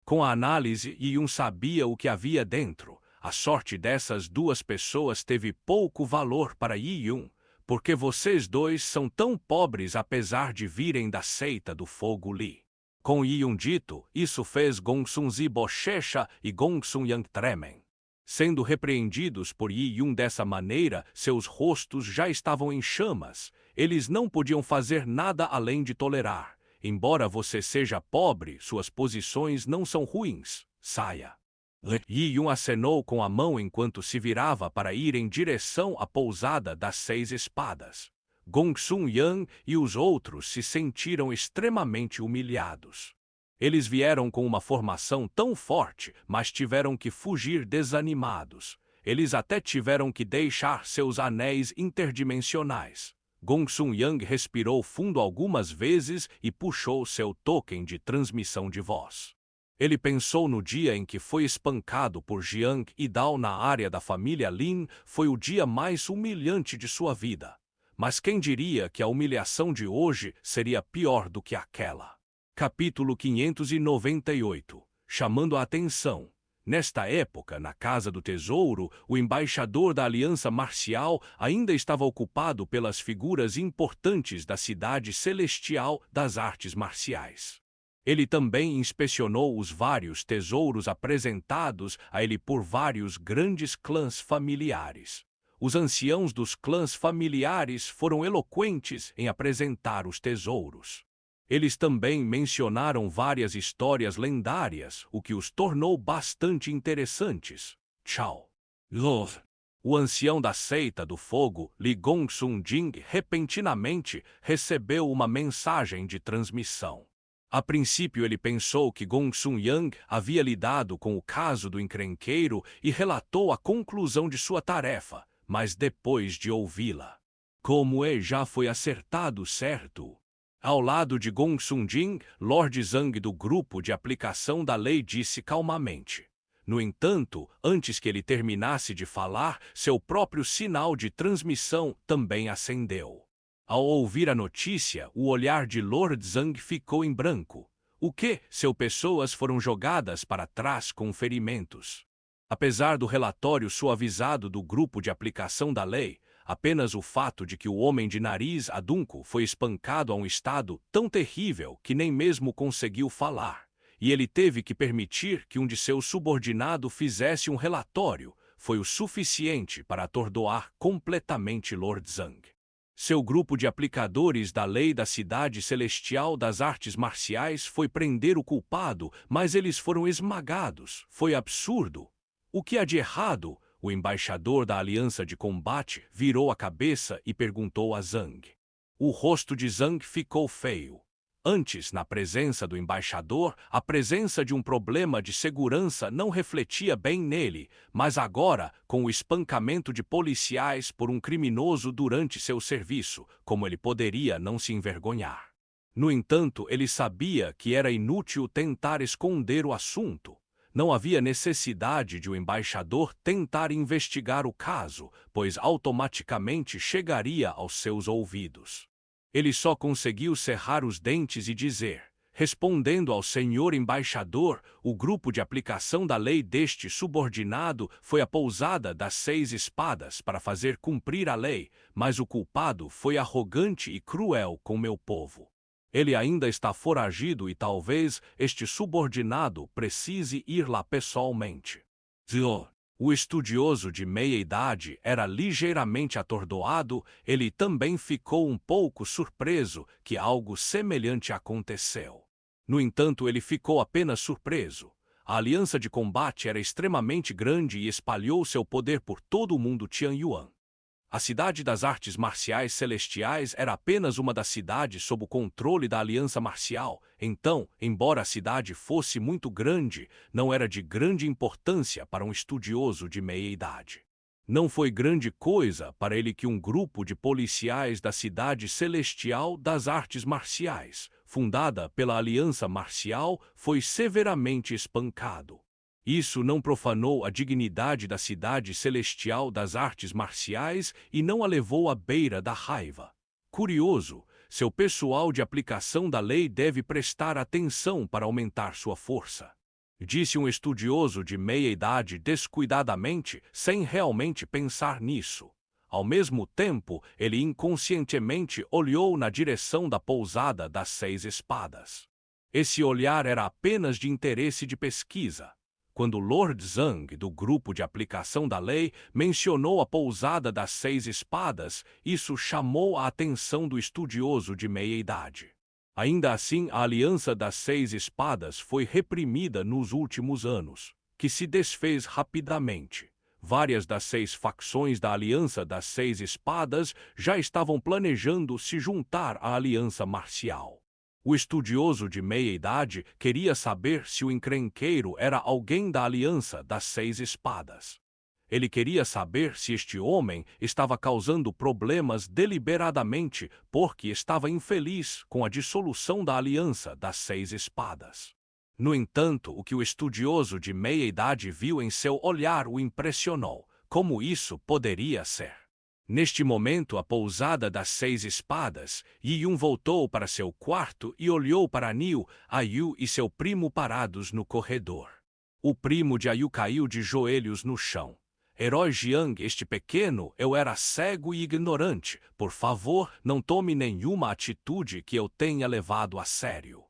Com a análise, Yi-Yun sabia o que havia dentro. A sorte dessas duas pessoas teve pouco valor para Yi-Yun, porque vocês dois são tão pobres apesar de virem da seita do fogo Li. Com Yi-Yun dito, isso fez Gongsun Zi bochecha e Gongsun Yang tremem. Sendo repreendidos por Yi-Yun dessa maneira, seus rostos já estavam em chamas. Eles não podiam fazer nada além de tolerar. Embora você seja pobre, suas posições não são ruins. Saia. Yi-Yun acenou com a mão enquanto se virava para ir em direção à pousada das 6 espadas. Gongsun Yang e os outros se sentiram extremamente humilhados. Eles vieram com uma formação tão forte, mas tiveram que fugir desanimados. Eles até tiveram que deixar seus anéis interdimensionais. Gongsun Yang respirou fundo algumas vezes e puxou seu token de transmissão de voz. Ele pensou no dia em que foi espancado por Jiang e Dao na área da família Lin. Foi o dia mais humilhante de sua vida. Mas quem diria que a humilhação de hoje seria pior do que aquela? Capítulo 598. Chamando a atenção. Nesta época, na Casa do Tesouro, o embaixador da Aliança Marcial ainda estava ocupado pelas figuras importantes da Cidade Celestial das Artes Marciais. Ele também inspecionou os vários tesouros apresentados a ele por vários grandes clãs familiares. Os anciãos dos clãs familiares foram eloquentes em apresentar os tesouros. Eles também mencionaram várias histórias lendárias, o que os tornou bastante interessantes. Chao. Love. O ancião da seita do fogo, Li Gongsun Jing, repentinamente recebeu uma mensagem de transmissão. A princípio ele pensou que Gongsun Yang havia lidado com o caso do encrenqueiro e relatou a conclusão de sua tarefa, mas depois de ouvi-la, como já foi acertado, certo? Ao lado de Gongsun Jing, Lord Zhang do grupo de aplicação da lei disse calmamente. No entanto, antes que ele terminasse de falar, seu próprio sinal de transmissão também acendeu. Ao ouvir a notícia, o olhar de Lord Zhang ficou em branco. O que? Seu pessoas foram jogadas para trás com ferimentos. Apesar do relatório suavizado do grupo de aplicação da lei, apenas o fato de que o homem de nariz adunco foi espancado a um estado tão terrível que nem mesmo conseguiu falar, e ele teve que permitir que um de seus subordinados fizesse um relatório, foi o suficiente para atordoar completamente Lord Zhang. Seu grupo de aplicadores da lei da Cidade Celestial das Artes Marciais foi prender o culpado, mas eles foram esmagados. Foi absurdo. O que há de errado? O embaixador da Aliança de Combate virou a cabeça e perguntou a Zhang. O rosto de Zhang ficou feio. Antes, na presença do embaixador, a presença de um problema de segurança não refletia bem nele, mas agora, com o espancamento de policiais por um criminoso durante seu serviço, como ele poderia não se envergonhar? No entanto, ele sabia que era inútil tentar esconder o assunto. Não havia necessidade de o embaixador tentar investigar o caso, pois automaticamente chegaria aos seus ouvidos. Ele só conseguiu cerrar os dentes e dizer, respondendo ao senhor embaixador, o grupo de aplicação da lei deste subordinado foi a pousada das 6 espadas para fazer cumprir a lei, mas o culpado foi arrogante e cruel com meu povo. Ele ainda está foragido e talvez este subordinado precise ir lá pessoalmente. Zio. O estudioso de meia-idade era ligeiramente atordoado, ele também ficou um pouco surpreso que algo semelhante aconteceu. No entanto, ele ficou apenas surpreso. A aliança de combate era extremamente grande e espalhou seu poder por todo o mundo Tianyuan. A Cidade das Artes Marciais Celestiais era apenas uma das cidades sob o controle da Aliança Marcial, então, embora a cidade fosse muito grande, não era de grande importância para um estudioso de meia-idade. Não foi grande coisa para ele que um grupo de policiais da Cidade Celestial das Artes Marciais, fundada pela Aliança Marcial, foi severamente espancado. Isso não profanou a dignidade da Cidade Celestial das Artes Marciais e não a levou à beira da raiva. Curioso, seu pessoal de aplicação da lei deve prestar atenção para aumentar sua força. disse um estudioso de meia-idade descuidadamente, sem realmente pensar nisso. Ao mesmo tempo, ele inconscientemente olhou na direção da pousada das 6 espadas. Esse olhar era apenas de interesse de pesquisa. Quando Lord Zhang, do grupo de aplicação da lei, mencionou a pousada das 6 espadas, isso chamou a atenção do estudioso de meia-idade. Ainda assim, a Aliança das 6 Espadas foi reprimida nos últimos anos, que se desfez rapidamente. Várias das 6 facções da Aliança das 6 Espadas já estavam planejando se juntar à Aliança Marcial. O estudioso de meia-idade queria saber se o encrenqueiro era alguém da Aliança das 6 Espadas. Ele queria saber se este homem estava causando problemas deliberadamente porque estava infeliz com a dissolução da Aliança das 6 Espadas. No entanto, o que o estudioso de meia-idade viu em seu olhar o impressionou. Como isso poderia ser? Neste momento, a pousada das 6 Espadas, Yi Yun voltou para seu quarto e olhou para Niu, Ayu e seu primo parados no corredor. O primo de Ayu caiu de joelhos no chão. Herói Jiang, este pequeno, eu era cego e ignorante. Por favor, não tome nenhuma atitude que eu tenha levado a sério.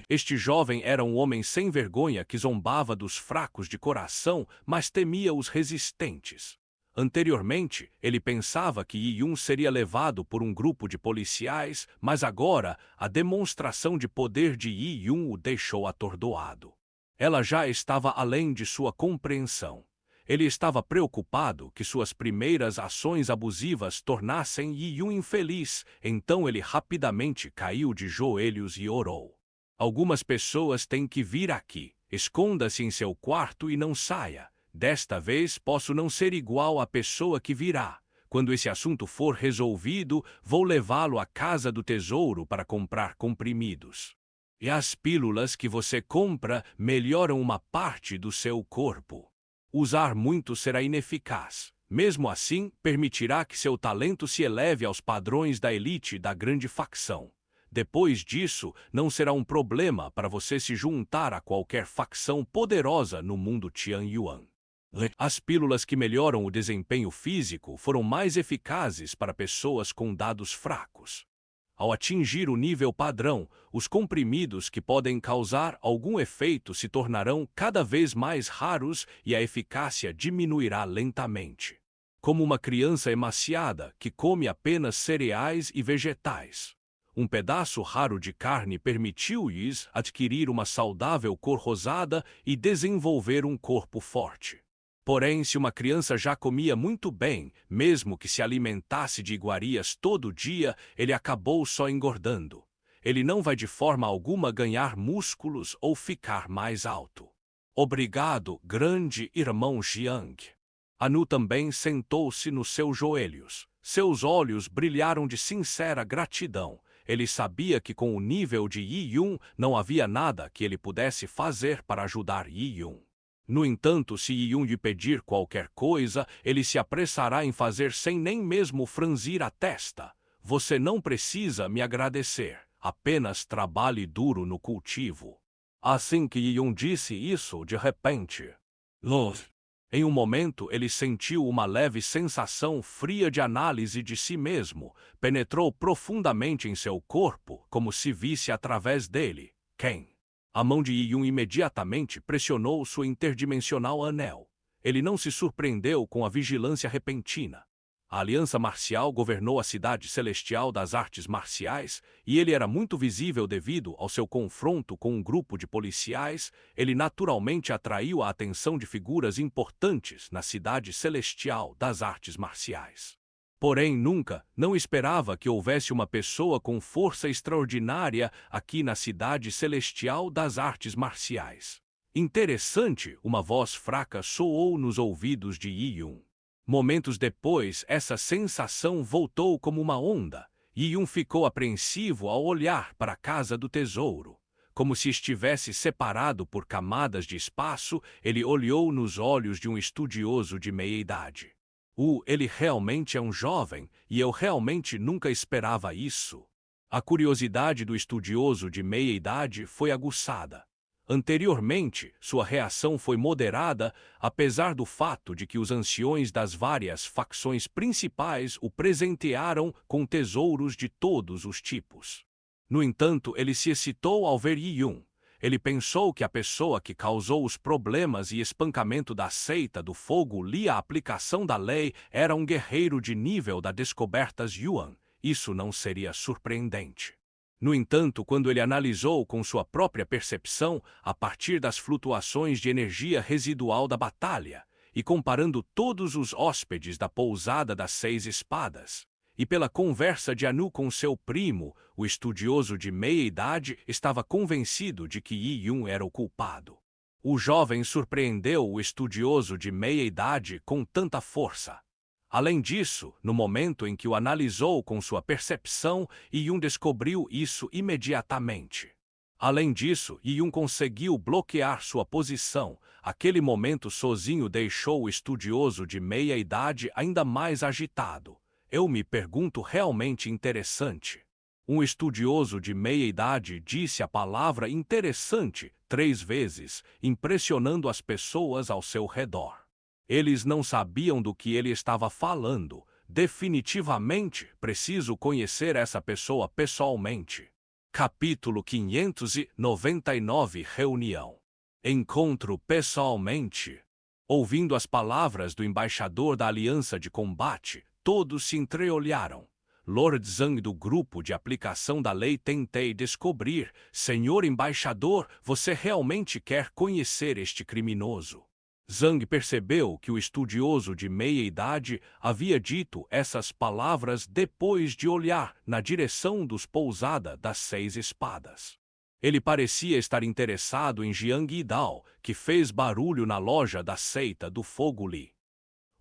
Este jovem era um homem sem vergonha que zombava dos fracos de coração, mas temia os resistentes. Anteriormente, ele pensava que Yi Yun seria levado por um grupo de policiais, mas agora, a demonstração de poder de Yi Yun o deixou atordoado. Ela já estava além de sua compreensão. Ele estava preocupado que suas primeiras ações abusivas tornassem Yi Yun infeliz, então ele rapidamente caiu de joelhos e orou. Algumas pessoas têm que vir aqui. Esconda-se em seu quarto e não saia. Desta vez posso não ser igual à pessoa que virá. Quando esse assunto for resolvido, vou levá-lo à casa do tesouro para comprar comprimidos. E as pílulas que você compra melhoram uma parte do seu corpo. Usar muito será ineficaz. Mesmo assim, permitirá que seu talento se eleve aos padrões da elite da grande facção. Depois disso, não será um problema para você se juntar a qualquer facção poderosa no mundo Tianyuan. As pílulas que melhoram o desempenho físico foram mais eficazes para pessoas com dados fracos. Ao atingir o nível padrão, os comprimidos que podem causar algum efeito se tornarão cada vez mais raros e a eficácia diminuirá lentamente. Como uma criança emaciada que come apenas cereais e vegetais. Um pedaço raro de carne permitiu-lhes adquirir uma saudável cor rosada e desenvolver um corpo forte. Porém, se uma criança já comia muito bem, mesmo que se alimentasse de iguarias todo dia, ele acabou só engordando. Ele não vai de forma alguma ganhar músculos ou ficar mais alto. Obrigado, grande irmão Jiang. Anu também sentou-se nos seus joelhos. Seus olhos brilharam de sincera gratidão. Ele sabia que com o nível de Yi Yun não havia nada que ele pudesse fazer para ajudar Yi Yun. No entanto, se Yi Yun lhe pedir qualquer coisa, ele se apressará em fazer sem nem mesmo franzir a testa. Você não precisa me agradecer, apenas trabalhe duro no cultivo. Assim que Yi Yun disse isso, de repente, em um momento ele sentiu uma leve sensação fria de análise de si mesmo, penetrou profundamente em seu corpo, como se visse através dele. Quem? A mão de Yi Yun imediatamente pressionou sua interdimensional anel. Ele não se surpreendeu com a vigilância repentina. A Aliança Marcial governou a cidade celestial das artes marciais, e ele era muito visível devido ao seu confronto com um grupo de policiais. Ele naturalmente atraiu a atenção de figuras importantes na cidade celestial das artes marciais. Porém, nunca, não esperava que houvesse uma pessoa com força extraordinária aqui na cidade celestial das artes marciais. Interessante, uma voz fraca soou nos ouvidos de Yi Yun. Momentos depois, essa sensação voltou como uma onda. Yi Yun ficou apreensivo ao olhar para a casa do tesouro. Como se estivesse separado por camadas de espaço, ele olhou nos olhos de um estudioso de meia-idade. Ele realmente é um jovem, e eu realmente nunca esperava isso. A curiosidade do estudioso de meia-idade foi aguçada. Anteriormente, sua reação foi moderada, apesar do fato de que os anciões das várias facções principais o presentearam com tesouros de todos os tipos. No entanto, ele se excitou ao ver Yi-Yun. Ele pensou que a pessoa que causou os problemas e espancamento da seita do fogo Li a aplicação da lei era um guerreiro de nível da descobertas Yuan. Isso não seria surpreendente. No entanto, quando ele analisou com sua própria percepção, a partir das flutuações de energia residual da batalha, e comparando todos os hóspedes da pousada das 6 espadas, e pela conversa de Anu com seu primo, o estudioso de meia-idade estava convencido de que Yi-Yun era o culpado. O jovem surpreendeu o estudioso de meia-idade com tanta força. Além disso, no momento em que o analisou com sua percepção, Yi-Yun descobriu isso imediatamente. Além disso, Yi-Yun conseguiu bloquear sua posição. Aquele momento sozinho deixou o estudioso de meia-idade ainda mais agitado. Eu me pergunto realmente interessante. Um estudioso de meia-idade disse a palavra interessante 3 vezes, impressionando as pessoas ao seu redor. Eles não sabiam do que ele estava falando. Definitivamente, preciso conhecer essa pessoa pessoalmente. Capítulo 599 Reunião. Encontro pessoalmente. Ouvindo as palavras do embaixador da Aliança de Combate, todos se entreolharam. Lord Zhang do grupo de aplicação da lei tentei descobrir, Senhor Embaixador, você realmente quer conhecer este criminoso? Zhang percebeu que o estudioso de meia-idade havia dito essas palavras depois de olhar na direção dos pousada das 6 espadas. Ele parecia estar interessado em Jiang Yidao, que fez barulho na loja da seita do Fogo Li.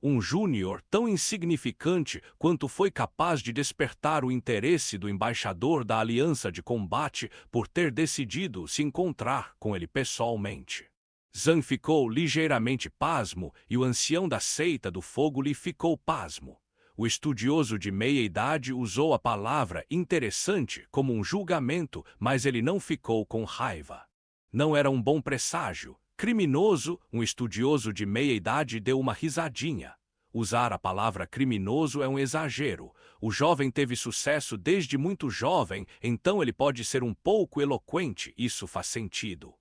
Um júnior tão insignificante quanto foi capaz de despertar o interesse do embaixador da Aliança de Combate por ter decidido se encontrar com ele pessoalmente. Zhang ficou ligeiramente pasmo e o ancião da seita do fogo lhe ficou pasmo. O estudioso de meia-idade usou a palavra interessante como um julgamento, mas ele não ficou com raiva. Não era um bom presságio. Criminoso, um estudioso de meia-idade deu uma risadinha. Usar a palavra criminoso é um exagero. O jovem teve sucesso desde muito jovem, então ele pode ser um pouco eloquente, isso faz sentido.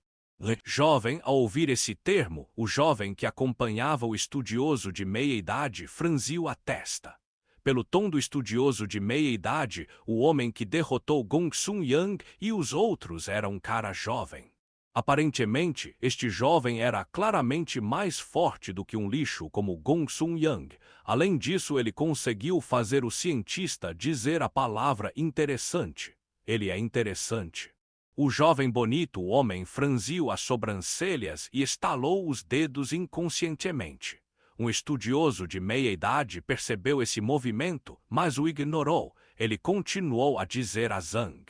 Jovem, ao ouvir esse termo, o jovem que acompanhava o estudioso de meia-idade franziu a testa. Pelo tom do estudioso de meia-idade, o homem que derrotou Gong Sun Yang e os outros era um cara jovem. Aparentemente, este jovem era claramente mais forte do que um lixo como Gong Sun Yang. Além disso, ele conseguiu fazer o cientista dizer a palavra interessante. Ele é interessante. O jovem bonito homem franziu as sobrancelhas e estalou os dedos inconscientemente. Um estudioso de meia-idade percebeu esse movimento, mas o ignorou. Ele continuou a dizer a Zhang.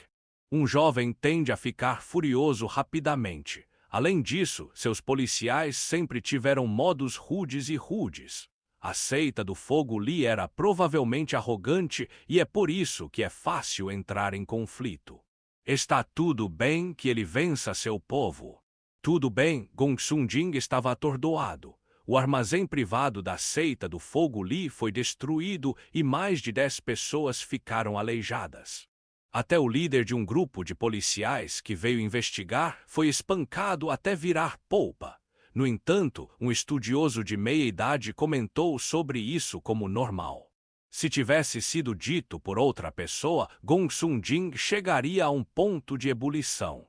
Um jovem tende a ficar furioso rapidamente. Além disso, seus policiais sempre tiveram modos rudes e rudes. A seita do Fogo Li era provavelmente arrogante e é por isso que é fácil entrar em conflito. Está tudo bem que ele vença seu povo. Tudo bem, Gong Sun Jing estava atordoado. O armazém privado da seita do Fogo Li foi destruído e mais de 10 pessoas ficaram aleijadas. Até o líder de um grupo de policiais que veio investigar foi espancado até virar polpa. No entanto, um estudioso de meia-idade comentou sobre isso como normal. Se tivesse sido dito por outra pessoa, Gong Sun Jing chegaria a um ponto de ebulição.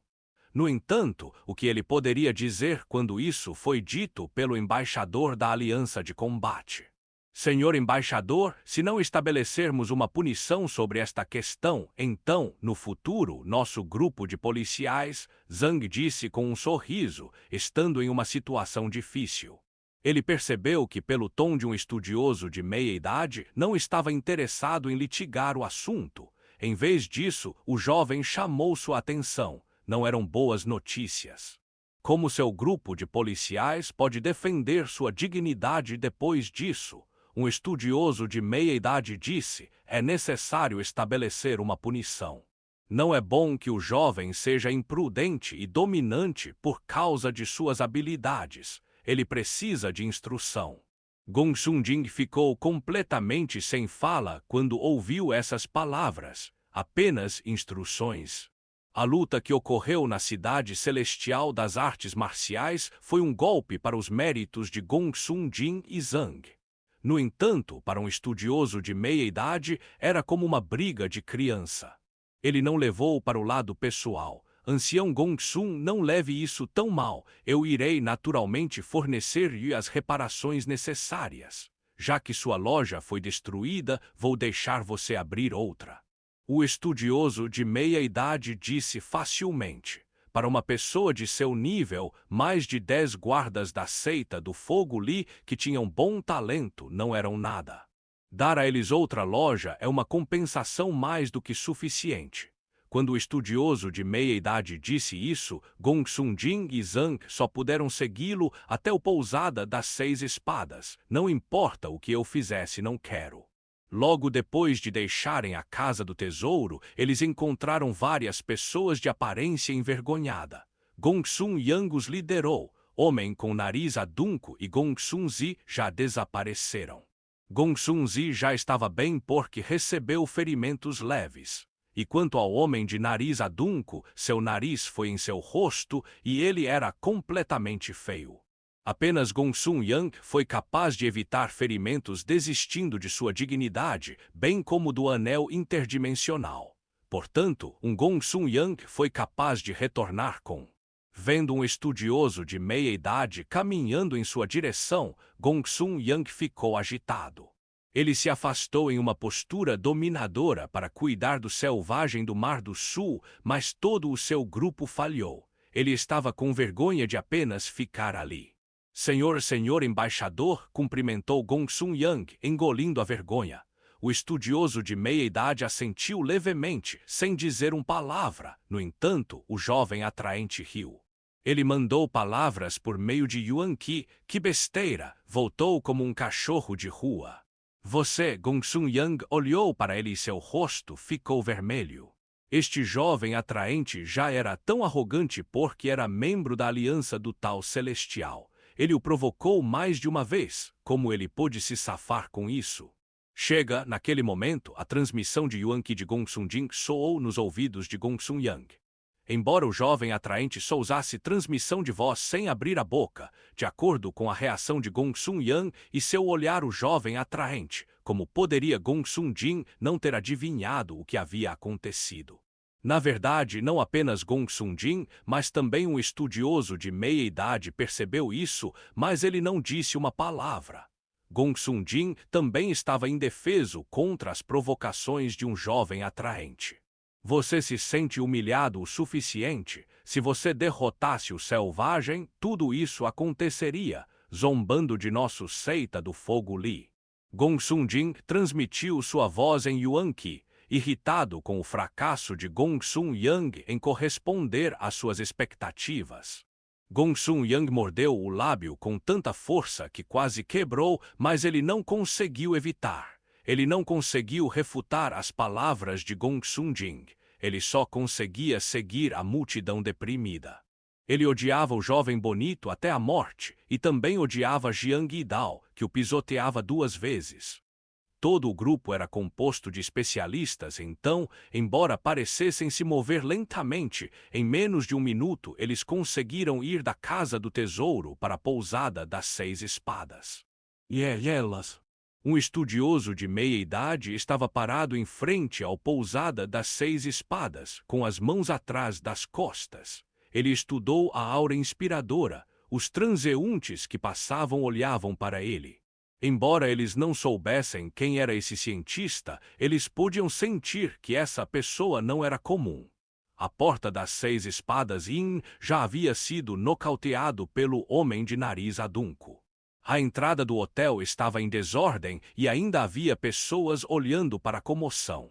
No entanto, o que ele poderia dizer quando isso foi dito pelo embaixador da Aliança de Combate? Senhor embaixador, se não estabelecermos uma punição sobre esta questão, então, no futuro, nosso grupo de policiais, Zhang disse com um sorriso, estando em uma situação difícil. Ele percebeu que, pelo tom de um estudioso de meia-idade, não estava interessado em litigar o assunto. Em vez disso, o jovem chamou sua atenção. Não eram boas notícias. Como seu grupo de policiais pode defender sua dignidade depois disso? Um estudioso de meia-idade disse, é necessário estabelecer uma punição. Não é bom que o jovem seja imprudente e dominante por causa de suas habilidades. Ele precisa de instrução. Gong Sun-jin ficou completamente sem fala quando ouviu essas palavras, apenas instruções. A luta que ocorreu na cidade celestial das artes marciais foi um golpe para os méritos de Gong Sun-jin e Zhang. No entanto, para um estudioso de meia-idade, era como uma briga de criança. Ele não levou para o lado pessoal. Ancião Gong Sun, não leve isso tão mal. Eu irei naturalmente fornecer-lhe as reparações necessárias. Já que sua loja foi destruída, vou deixar você abrir outra. O estudioso de meia-idade disse facilmente. Para uma pessoa de seu nível, mais de 10 guardas da seita do Fogo Li que tinham bom talento não eram nada. Dar a eles outra loja é uma compensação mais do que suficiente. Quando o estudioso de meia-idade disse isso, Gong Sun-jin e Zhang só puderam segui-lo até o Pousada das 6 Espadas. Não importa o que eu fizesse, não quero. Logo depois de deixarem a Casa do Tesouro, eles encontraram várias pessoas de aparência envergonhada. Gong Sun-yang os liderou. Homem com nariz adunco e Gong Sun-zi já desapareceram. Gong Sun-zi já estava bem porque recebeu ferimentos leves. E quanto ao homem de nariz adunco, seu nariz foi em seu rosto e ele era completamente feio. Apenas Gong Sun-yang foi capaz de evitar ferimentos desistindo de sua dignidade, bem como do anel interdimensional. Portanto, Gong Sun-yang foi capaz de retornar com. Vendo um estudioso de meia-idade caminhando em sua direção, Gong Sun-yang ficou agitado. Ele se afastou em uma postura dominadora para cuidar do selvagem do Mar do Sul, mas todo o seu grupo falhou. Ele estava com vergonha de apenas ficar ali. Senhor embaixador, cumprimentou Gong Sun-yang, engolindo a vergonha. O estudioso de meia-idade assentiu levemente, sem dizer uma palavra. No entanto, o jovem atraente riu. Ele mandou palavras por meio de Yuan Qi. Que besteira! Voltou como um cachorro de rua. Você, Gong Sun-yang, olhou para ele e seu rosto ficou vermelho. Este jovem atraente já era tão arrogante porque era membro da aliança do tal celestial. Ele o provocou mais de uma vez. Como ele pôde se safar com isso? Chega, naquele momento, a transmissão de Yuan Qi de Gong Sun-jin soou nos ouvidos de Gong Sun-yang. Embora o jovem atraente só usasse transmissão de voz sem abrir a boca, de acordo com a reação de Gong Sun-yang e seu olhar o jovem atraente, como poderia Gong Sun-jin não ter adivinhado o que havia acontecido? Na verdade, não apenas Gong Sun-jin, mas também um estudioso de meia-idade percebeu isso, mas ele não disse uma palavra. Gong Sun-jin também estava indefeso contra as provocações de um jovem atraente. Você se sente humilhado o suficiente? Se você derrotasse o selvagem, tudo isso aconteceria, zombando de nosso seita do Fogo Li. Gong Sun-jin transmitiu sua voz em Yuan Qi, irritado com o fracasso de Gong Sun-yang em corresponder às suas expectativas. Gong Sun-yang mordeu o lábio com tanta força que quase quebrou, mas ele não conseguiu evitar. Ele não conseguiu refutar as palavras de Gong Sun-jin. Ele só conseguia seguir a multidão deprimida. Ele odiava o jovem bonito até a morte, e também odiava Jiang Yidao, que o pisoteava 2 vezes. Todo o grupo era composto de especialistas, então, embora parecessem se mover lentamente, em menos de 1 minuto eles conseguiram ir da Casa do Tesouro para a Pousada das 6 Espadas. E elas? Um estudioso de meia-idade estava parado em frente ao Pousada das 6 Espadas, com as mãos atrás das costas. Ele estudou a aura inspiradora. Os transeuntes que passavam olhavam para ele. Embora eles não soubessem quem era esse cientista, eles podiam sentir que essa pessoa não era comum. A porta das 6 Espadas Yin já havia sido nocauteado pelo homem de nariz adunco. A entrada do hotel estava em desordem e ainda havia pessoas olhando para a comoção.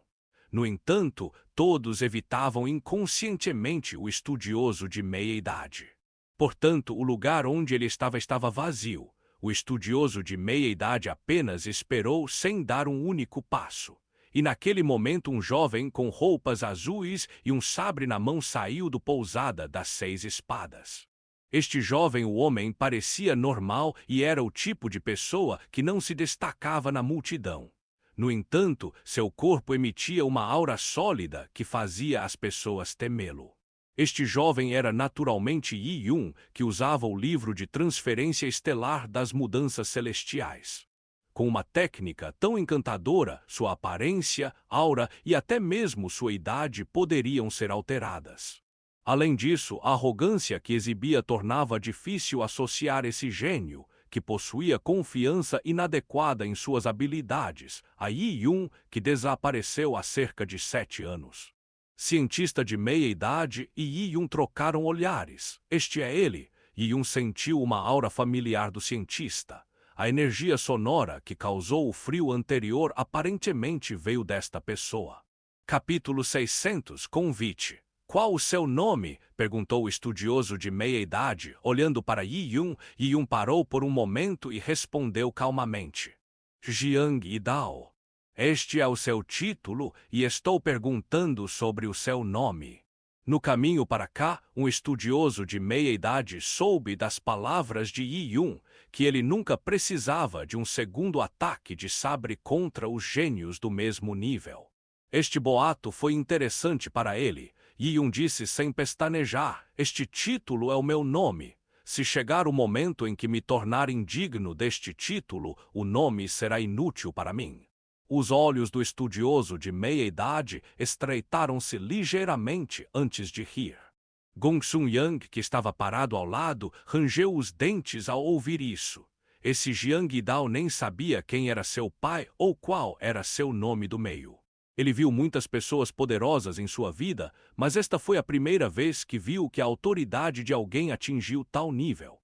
No entanto, todos evitavam inconscientemente o estudioso de meia-idade. Portanto, o lugar onde ele estava vazio. O estudioso de meia-idade apenas esperou sem dar um único passo. e naquele momento um jovem com roupas azuis e um sabre na mão saiu do pousada das 6 espadas. Este jovem homem parecia normal e era o tipo de pessoa que não se destacava na multidão. No entanto, seu corpo emitia uma aura sólida que fazia as pessoas temê-lo. Este jovem era naturalmente Yi-Yun, que usava o livro de transferência estelar das mudanças celestiais. Com uma técnica tão encantadora, sua aparência, aura e até mesmo sua idade poderiam ser alteradas. Além disso, a arrogância que exibia tornava difícil associar esse gênio, que possuía confiança inadequada em suas habilidades, a Yi-Yun, que desapareceu há cerca de 7 anos. Cientista de meia-idade e Yi-Yun trocaram olhares. Este é ele. Yi-Yun sentiu uma aura familiar do cientista. A energia sonora que causou o frio anterior aparentemente veio desta pessoa. Capítulo 600 Convite. Qual o seu nome? Perguntou o estudioso de meia-idade, olhando para Yi-Yun. Yi-Yun parou por um momento e respondeu calmamente. Jiang Yidao. Este é o seu título e estou perguntando sobre o seu nome. No caminho para cá, um estudioso de meia-idade soube das palavras de Yi-Yun, que ele nunca precisava de um segundo ataque de sabre contra os gênios do mesmo nível. Este boato foi interessante para ele. Yi-Yun disse sem pestanejar, este título é o meu nome. Se chegar o momento em que me tornar indigno deste título, o nome será inútil para mim. Os olhos do estudioso de meia-idade estreitaram-se ligeiramente antes de rir. Gongsun Yang, que estava parado ao lado, rangeu os dentes ao ouvir isso. Esse Jiang Yidao nem sabia quem era seu pai ou qual era seu nome do meio. Ele viu muitas pessoas poderosas em sua vida, mas esta foi a primeira vez que viu que a autoridade de alguém atingiu tal nível.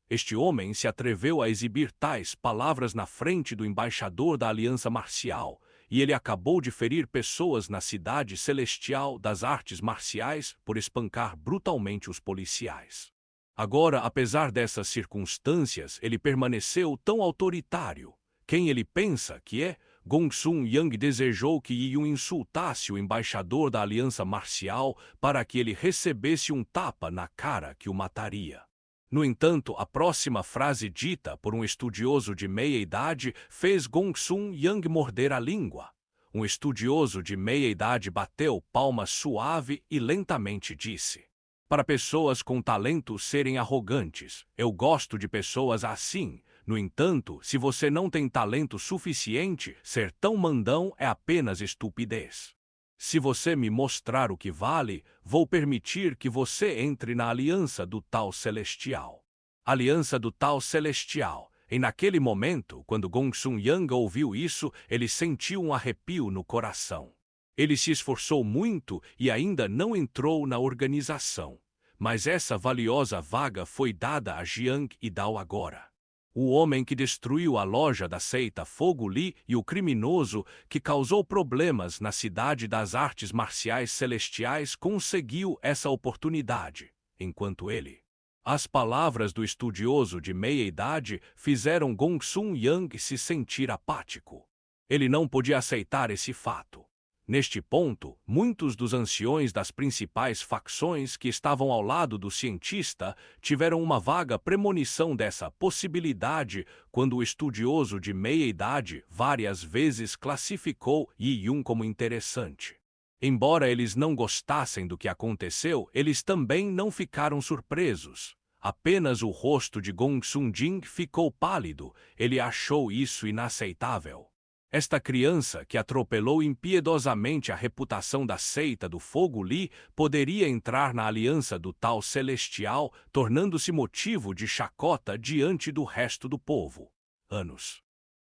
Este homem se atreveu a exibir tais palavras na frente do embaixador da Aliança Marcial, e ele acabou de ferir pessoas na cidade celestial das artes marciais por espancar brutalmente os policiais. Agora, apesar dessas circunstâncias, ele permaneceu tão autoritário. Quem ele pensa que é? Gongsun Yang desejou que Yi-Yun insultasse o embaixador da Aliança Marcial para que ele recebesse um tapa na cara que o mataria. No entanto, a próxima frase dita por um estudioso de meia-idade fez Gongsun Yang morder a língua. Um estudioso de meia-idade bateu palmas suave e lentamente disse: para pessoas com talento serem arrogantes, eu gosto de pessoas assim. No entanto, se você não tem talento suficiente, ser tão mandão é apenas estupidez. Se você me mostrar o que vale, vou permitir que você entre na aliança do Tal Celestial. Aliança do Tal Celestial. E naquele momento, quando Gongsun Yang ouviu isso, ele sentiu um arrepio no coração. Ele se esforçou muito e ainda não entrou na organização. Mas essa valiosa vaga foi dada a Jiang Yidao agora. O homem que destruiu a loja da seita Fogo Li e o criminoso que causou problemas na cidade das artes marciais celestiais conseguiu essa oportunidade, enquanto ele. As palavras do estudioso de meia-idade fizeram Gongsun Yang se sentir apático. Ele não podia aceitar esse fato. Neste ponto, muitos dos anciões das principais facções que estavam ao lado do cientista tiveram uma vaga premonição dessa possibilidade quando o estudioso de meia-idade várias vezes classificou Yi-Yun como interessante. Embora eles não gostassem do que aconteceu, eles também não ficaram surpresos. Apenas o rosto de Gongsun Jing ficou pálido, ele achou isso inaceitável. Esta criança que atropelou impiedosamente a reputação da seita do Fogo Li poderia entrar na aliança do Tal Celestial, tornando-se motivo de chacota diante do resto do povo.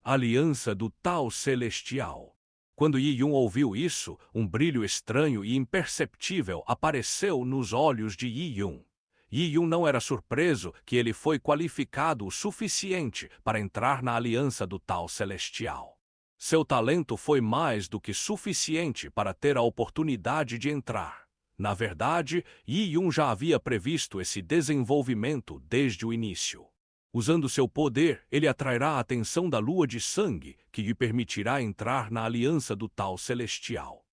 Aliança do Tal Celestial. Quando Yi-Yun ouviu isso, um brilho estranho e imperceptível apareceu nos olhos de Yi-Yun. Yi-Yun não era surpreso que ele foi qualificado o suficiente para entrar na aliança do Tal Celestial. Seu talento foi mais do que suficiente para ter a oportunidade de entrar. Na verdade, Yi-Yun já havia previsto esse desenvolvimento desde o início. Usando seu poder, ele atrairá a atenção da lua de sangue, que lhe permitirá entrar na aliança do Tal Celestial.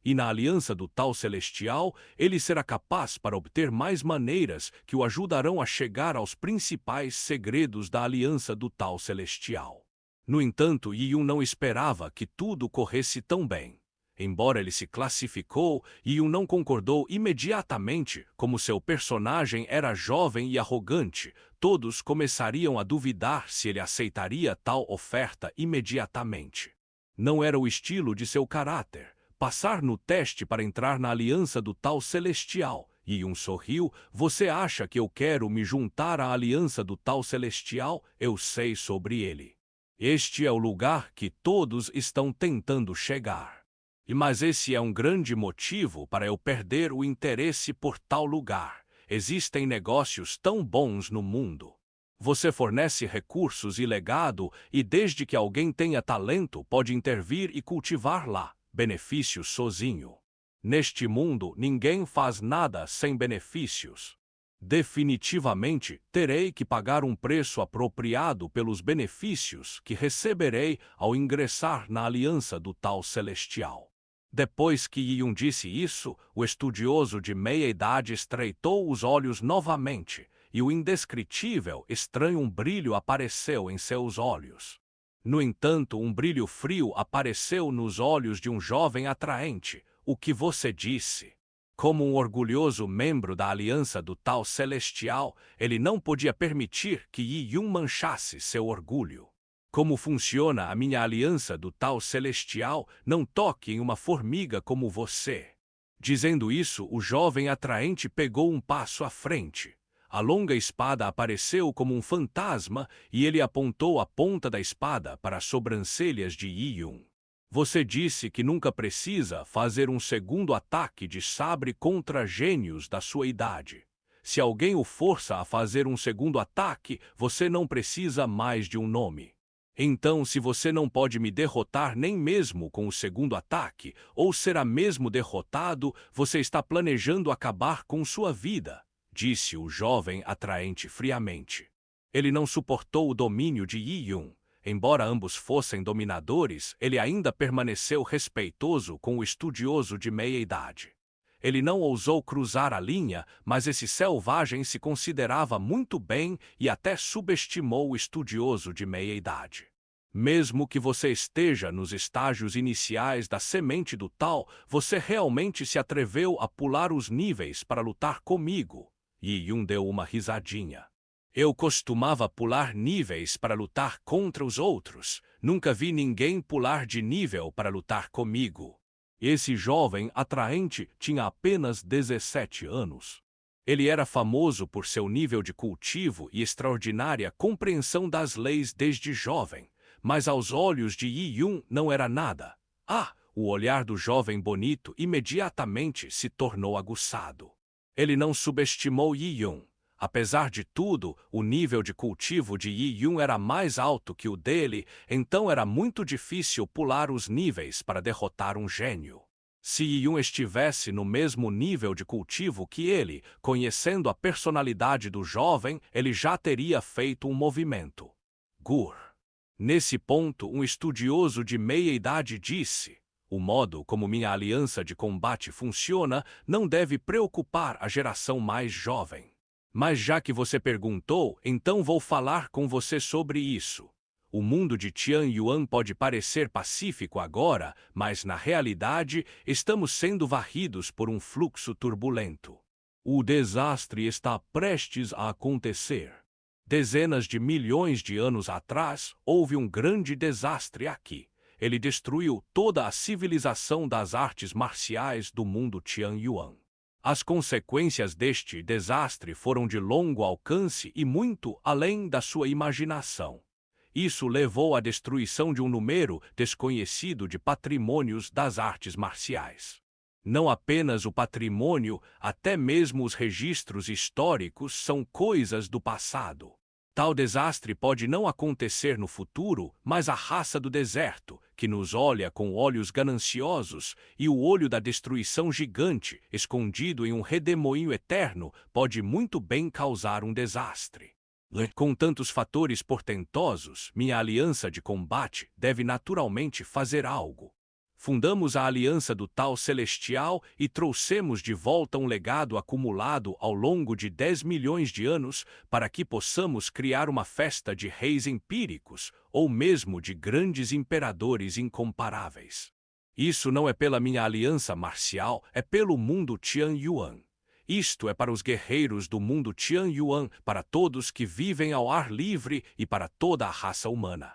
E na aliança do Tal Celestial, ele será capaz para obter mais maneiras que o ajudarão a chegar aos principais segredos da aliança do Tal Celestial. No entanto, Yi-Yun não esperava que tudo corresse tão bem. Embora ele se classificou, Yi-Yun não concordou imediatamente. Como seu personagem era jovem e arrogante, todos começariam a duvidar se ele aceitaria tal oferta imediatamente. Não era o estilo de seu caráter passar no teste para entrar na aliança do Tal Celestial. Yi-Yun sorriu. Você acha que eu quero me juntar à aliança do Tal Celestial? Eu sei sobre ele. Este é o lugar que todos estão tentando chegar. Mas esse é um grande motivo para eu perder o interesse por tal lugar. Existem negócios tão bons no mundo. Você fornece recursos e legado, e desde que alguém tenha talento, pode intervir e cultivar lá benefícios sozinho. Neste mundo, ninguém faz nada sem benefícios. Definitivamente, terei que pagar um preço apropriado pelos benefícios que receberei ao ingressar na aliança do Tal Celestial. Depois que Yi-Yun disse isso, o estudioso de meia-idade estreitou os olhos novamente, e o indescritível, estranho brilho apareceu em seus olhos. No entanto, um brilho frio apareceu nos olhos de um jovem atraente. O que você disse? Como um orgulhoso membro da aliança do Tal Celestial, ele não podia permitir que Yi-Yun manchasse seu orgulho. Como funciona a minha aliança do Tal Celestial? Não toque em uma formiga como você. Dizendo isso, o jovem atraente pegou um passo à frente. A longa espada apareceu como um fantasma e ele apontou a ponta da espada para as sobrancelhas de Yi-Yun. Você disse que nunca precisa fazer um segundo ataque de sabre contra gênios da sua idade. Se alguém o força a fazer um segundo ataque, você não precisa mais de um nome. Então, se você não pode me derrotar nem mesmo com o segundo ataque, ou será mesmo derrotado, você está planejando acabar com sua vida, disse o jovem atraente friamente. Ele não suportou o domínio de Yi-Yun. Embora ambos fossem dominadores, ele ainda permaneceu respeitoso com o estudioso de meia-idade. Ele não ousou cruzar a linha, mas esse selvagem se considerava muito bem e até subestimou o estudioso de meia-idade. Mesmo que você esteja nos estágios iniciais da semente do Tal, você realmente se atreveu a pular os níveis para lutar comigo. Yi-Yun deu uma risadinha. Eu costumava pular níveis para lutar contra os outros. Nunca vi ninguém pular de nível para lutar comigo. Esse jovem atraente tinha apenas 17 anos. Ele era famoso por seu nível de cultivo e extraordinária compreensão das leis desde jovem, mas aos olhos de Yi-Yun não era nada. O olhar do jovem bonito imediatamente se tornou aguçado. Ele não subestimou Yi-Yun. Apesar de tudo, o nível de cultivo de Yi-Yun era mais alto que o dele, então era muito difícil pular os níveis para derrotar um gênio. Se Yi-Yun estivesse no mesmo nível de cultivo que ele, conhecendo a personalidade do jovem, ele já teria feito um movimento. Gur. Nesse ponto, um estudioso de meia-idade disse: o modo como minha aliança de combate funciona não deve preocupar a geração mais jovem. Mas já que você perguntou, então vou falar com você sobre isso. O mundo de Tianyuan pode parecer pacífico agora, mas na realidade estamos sendo varridos por um fluxo turbulento. O desastre está prestes a acontecer. Dezenas de milhões de anos atrás, houve um grande desastre aqui. Ele destruiu toda a civilização das artes marciais do mundo Tianyuan. As consequências deste desastre foram de longo alcance e muito além da sua imaginação. Isso levou à destruição de um número desconhecido de patrimônios das artes marciais. Não apenas o patrimônio, até mesmo os registros históricos são coisas do passado. Tal desastre pode não acontecer no futuro, mas a raça do deserto, que nos olha com olhos gananciosos, e o olho da destruição gigante, escondido em um redemoinho eterno, pode muito bem causar um desastre. Com tantos fatores portentosos, minha aliança de combate deve naturalmente fazer algo. Fundamos a aliança do Tal Celestial e trouxemos de volta um legado acumulado ao longo de 10 milhões de anos para que possamos criar uma festa de reis empíricos ou mesmo de grandes imperadores incomparáveis. Isso não é pela minha aliança marcial, é pelo mundo Tianyuan. Isto é para os guerreiros do mundo Tianyuan, para todos que vivem ao ar livre e para toda a raça humana.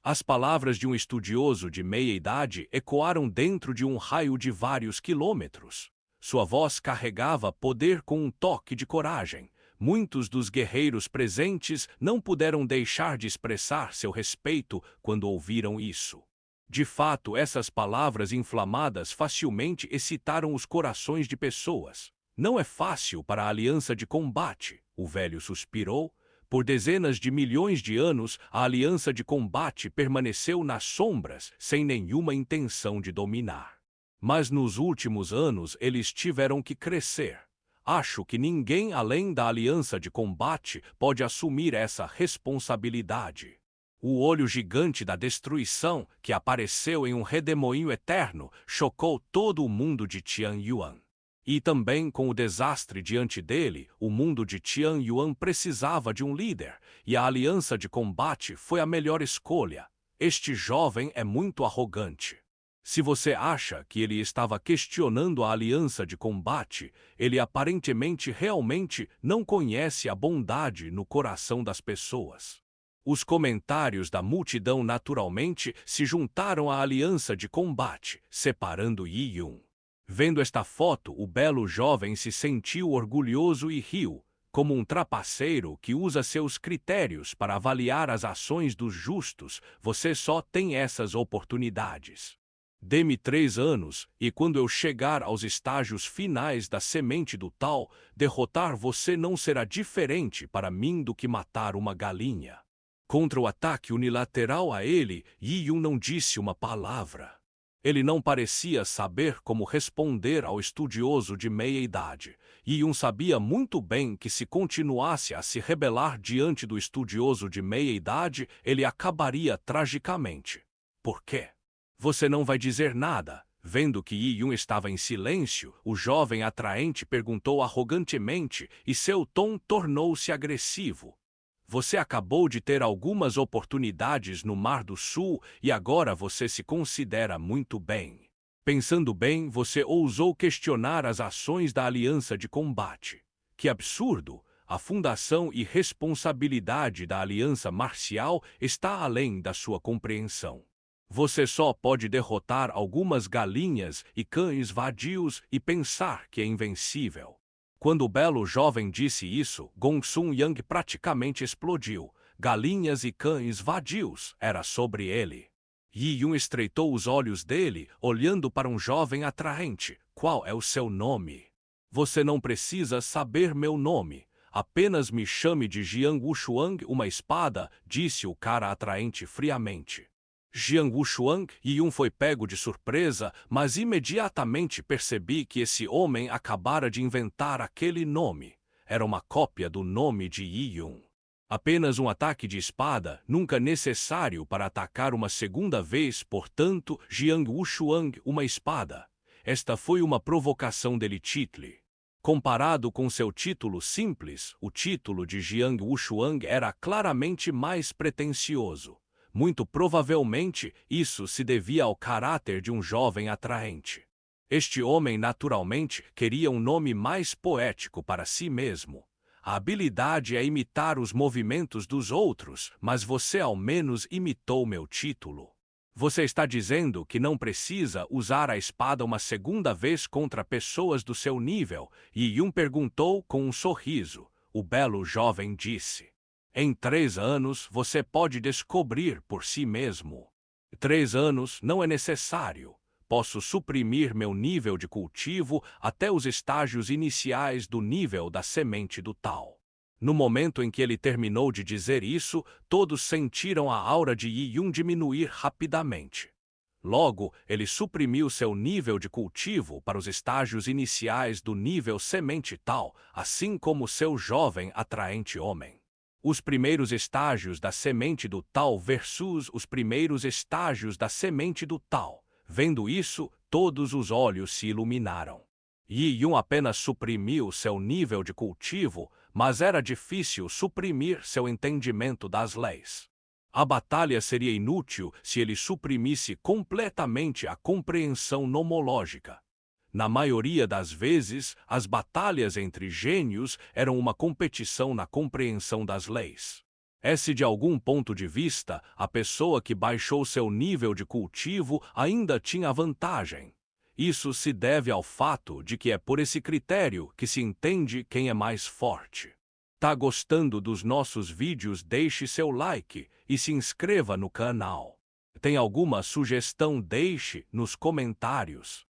As palavras de um estudioso de meia-idade ecoaram dentro de um raio de vários quilômetros. Sua voz carregava poder com um toque de coragem. Muitos dos guerreiros presentes não puderam deixar de expressar seu respeito quando ouviram isso. De fato, essas palavras inflamadas facilmente excitaram os corações de pessoas. Não é fácil para a aliança de combate, o velho suspirou. Por dezenas de milhões de anos, a aliança de combate permaneceu nas sombras, sem nenhuma intenção de dominar. Mas nos últimos anos eles tiveram que crescer. Acho que ninguém além da aliança de combate pode assumir essa responsabilidade. O olho gigante da destruição, que apareceu em um redemoinho eterno, chocou todo o mundo de Tianyuan. E também com o desastre diante dele, o mundo de Tianyuan precisava de um líder, e a aliança de combate foi a melhor escolha. Este jovem é muito arrogante. Se você acha que ele estava questionando a aliança de combate, ele aparentemente realmente não conhece a bondade no coração das pessoas. Os comentários da multidão naturalmente se juntaram à aliança de combate, separando Yi-Yun. Vendo esta foto, o belo jovem se sentiu orgulhoso e riu, como um trapaceiro que usa seus critérios para avaliar as ações dos justos. Você só tem essas oportunidades. Dê-me 3 anos, e quando eu chegar aos estágios finais da semente do Tal, derrotar você não será diferente para mim do que matar uma galinha. Contra o ataque unilateral a ele, Yi-Yun não disse uma palavra. Ele não parecia saber como responder ao estudioso de meia-idade. Yi-Yun sabia muito bem que se continuasse a se rebelar diante do estudioso de meia-idade, ele acabaria tragicamente. Por quê? Você não vai dizer nada. Vendo que Yi-Yun estava em silêncio, o jovem atraente perguntou arrogantemente e seu tom tornou-se agressivo. Você acabou de ter algumas oportunidades no Mar do Sul e agora você se considera muito bem. Pensando bem, você ousou questionar as ações da aliança de combate. Que absurdo! A fundação e responsabilidade da aliança marcial está além da sua compreensão. Você só pode derrotar algumas galinhas e cães vadios e pensar que é invencível. Quando o belo jovem disse isso, Gongsun Yang praticamente explodiu. Galinhas e cães vadios, era sobre ele. Yi-Yun estreitou os olhos dele, olhando para um jovem atraente. Qual é o seu nome? Você não precisa saber meu nome. Apenas me chame de Jiang Wushuang, uma espada, disse o cara atraente friamente. Jiang Wushuang, Yi-Yun foi pego de surpresa, mas imediatamente percebi que esse homem acabara de inventar aquele nome. Era uma cópia do nome de Yi-Yun. Apenas um ataque de espada, nunca necessário para atacar uma segunda vez, portanto, Jiang Wushuang, uma espada. Esta foi uma provocação dele Titli. Comparado com seu título simples, o título de Jiang Wushuang era claramente mais pretensioso. Muito provavelmente, isso se devia ao caráter de um jovem atraente. Este homem naturalmente queria um nome mais poético para si mesmo. A habilidade é imitar os movimentos dos outros, mas você ao menos imitou meu título. Você está dizendo que não precisa usar a espada uma segunda vez contra pessoas do seu nível? Yi-Yun perguntou com um sorriso. O belo jovem disse. Em 3 anos, você pode descobrir por si mesmo. 3 anos não é necessário. Posso suprimir meu nível de cultivo até os estágios iniciais do nível da semente do Tal. No momento em que ele terminou de dizer isso, todos sentiram a aura de Yi-Yun diminuir rapidamente. Logo, ele suprimiu seu nível de cultivo para os estágios iniciais do nível semente Tal, assim como seu jovem atraente homem. Os primeiros estágios da semente do Tao versus os primeiros estágios da semente do Tao. Vendo isso, todos os olhos se iluminaram. Yi Yun apenas suprimiu seu nível de cultivo, mas era difícil suprimir seu entendimento das leis. A batalha seria inútil se ele suprimisse completamente a compreensão nomológica. Na maioria das vezes, as batalhas entre gênios eram uma competição na compreensão das leis. Se de algum ponto de vista, a pessoa que baixou seu nível de cultivo ainda tinha vantagem. Isso se deve ao fato de que é por esse critério que se entende quem é mais forte. Tá gostando dos nossos vídeos? Deixe seu like e se inscreva no canal. Tem alguma sugestão? Deixe nos comentários.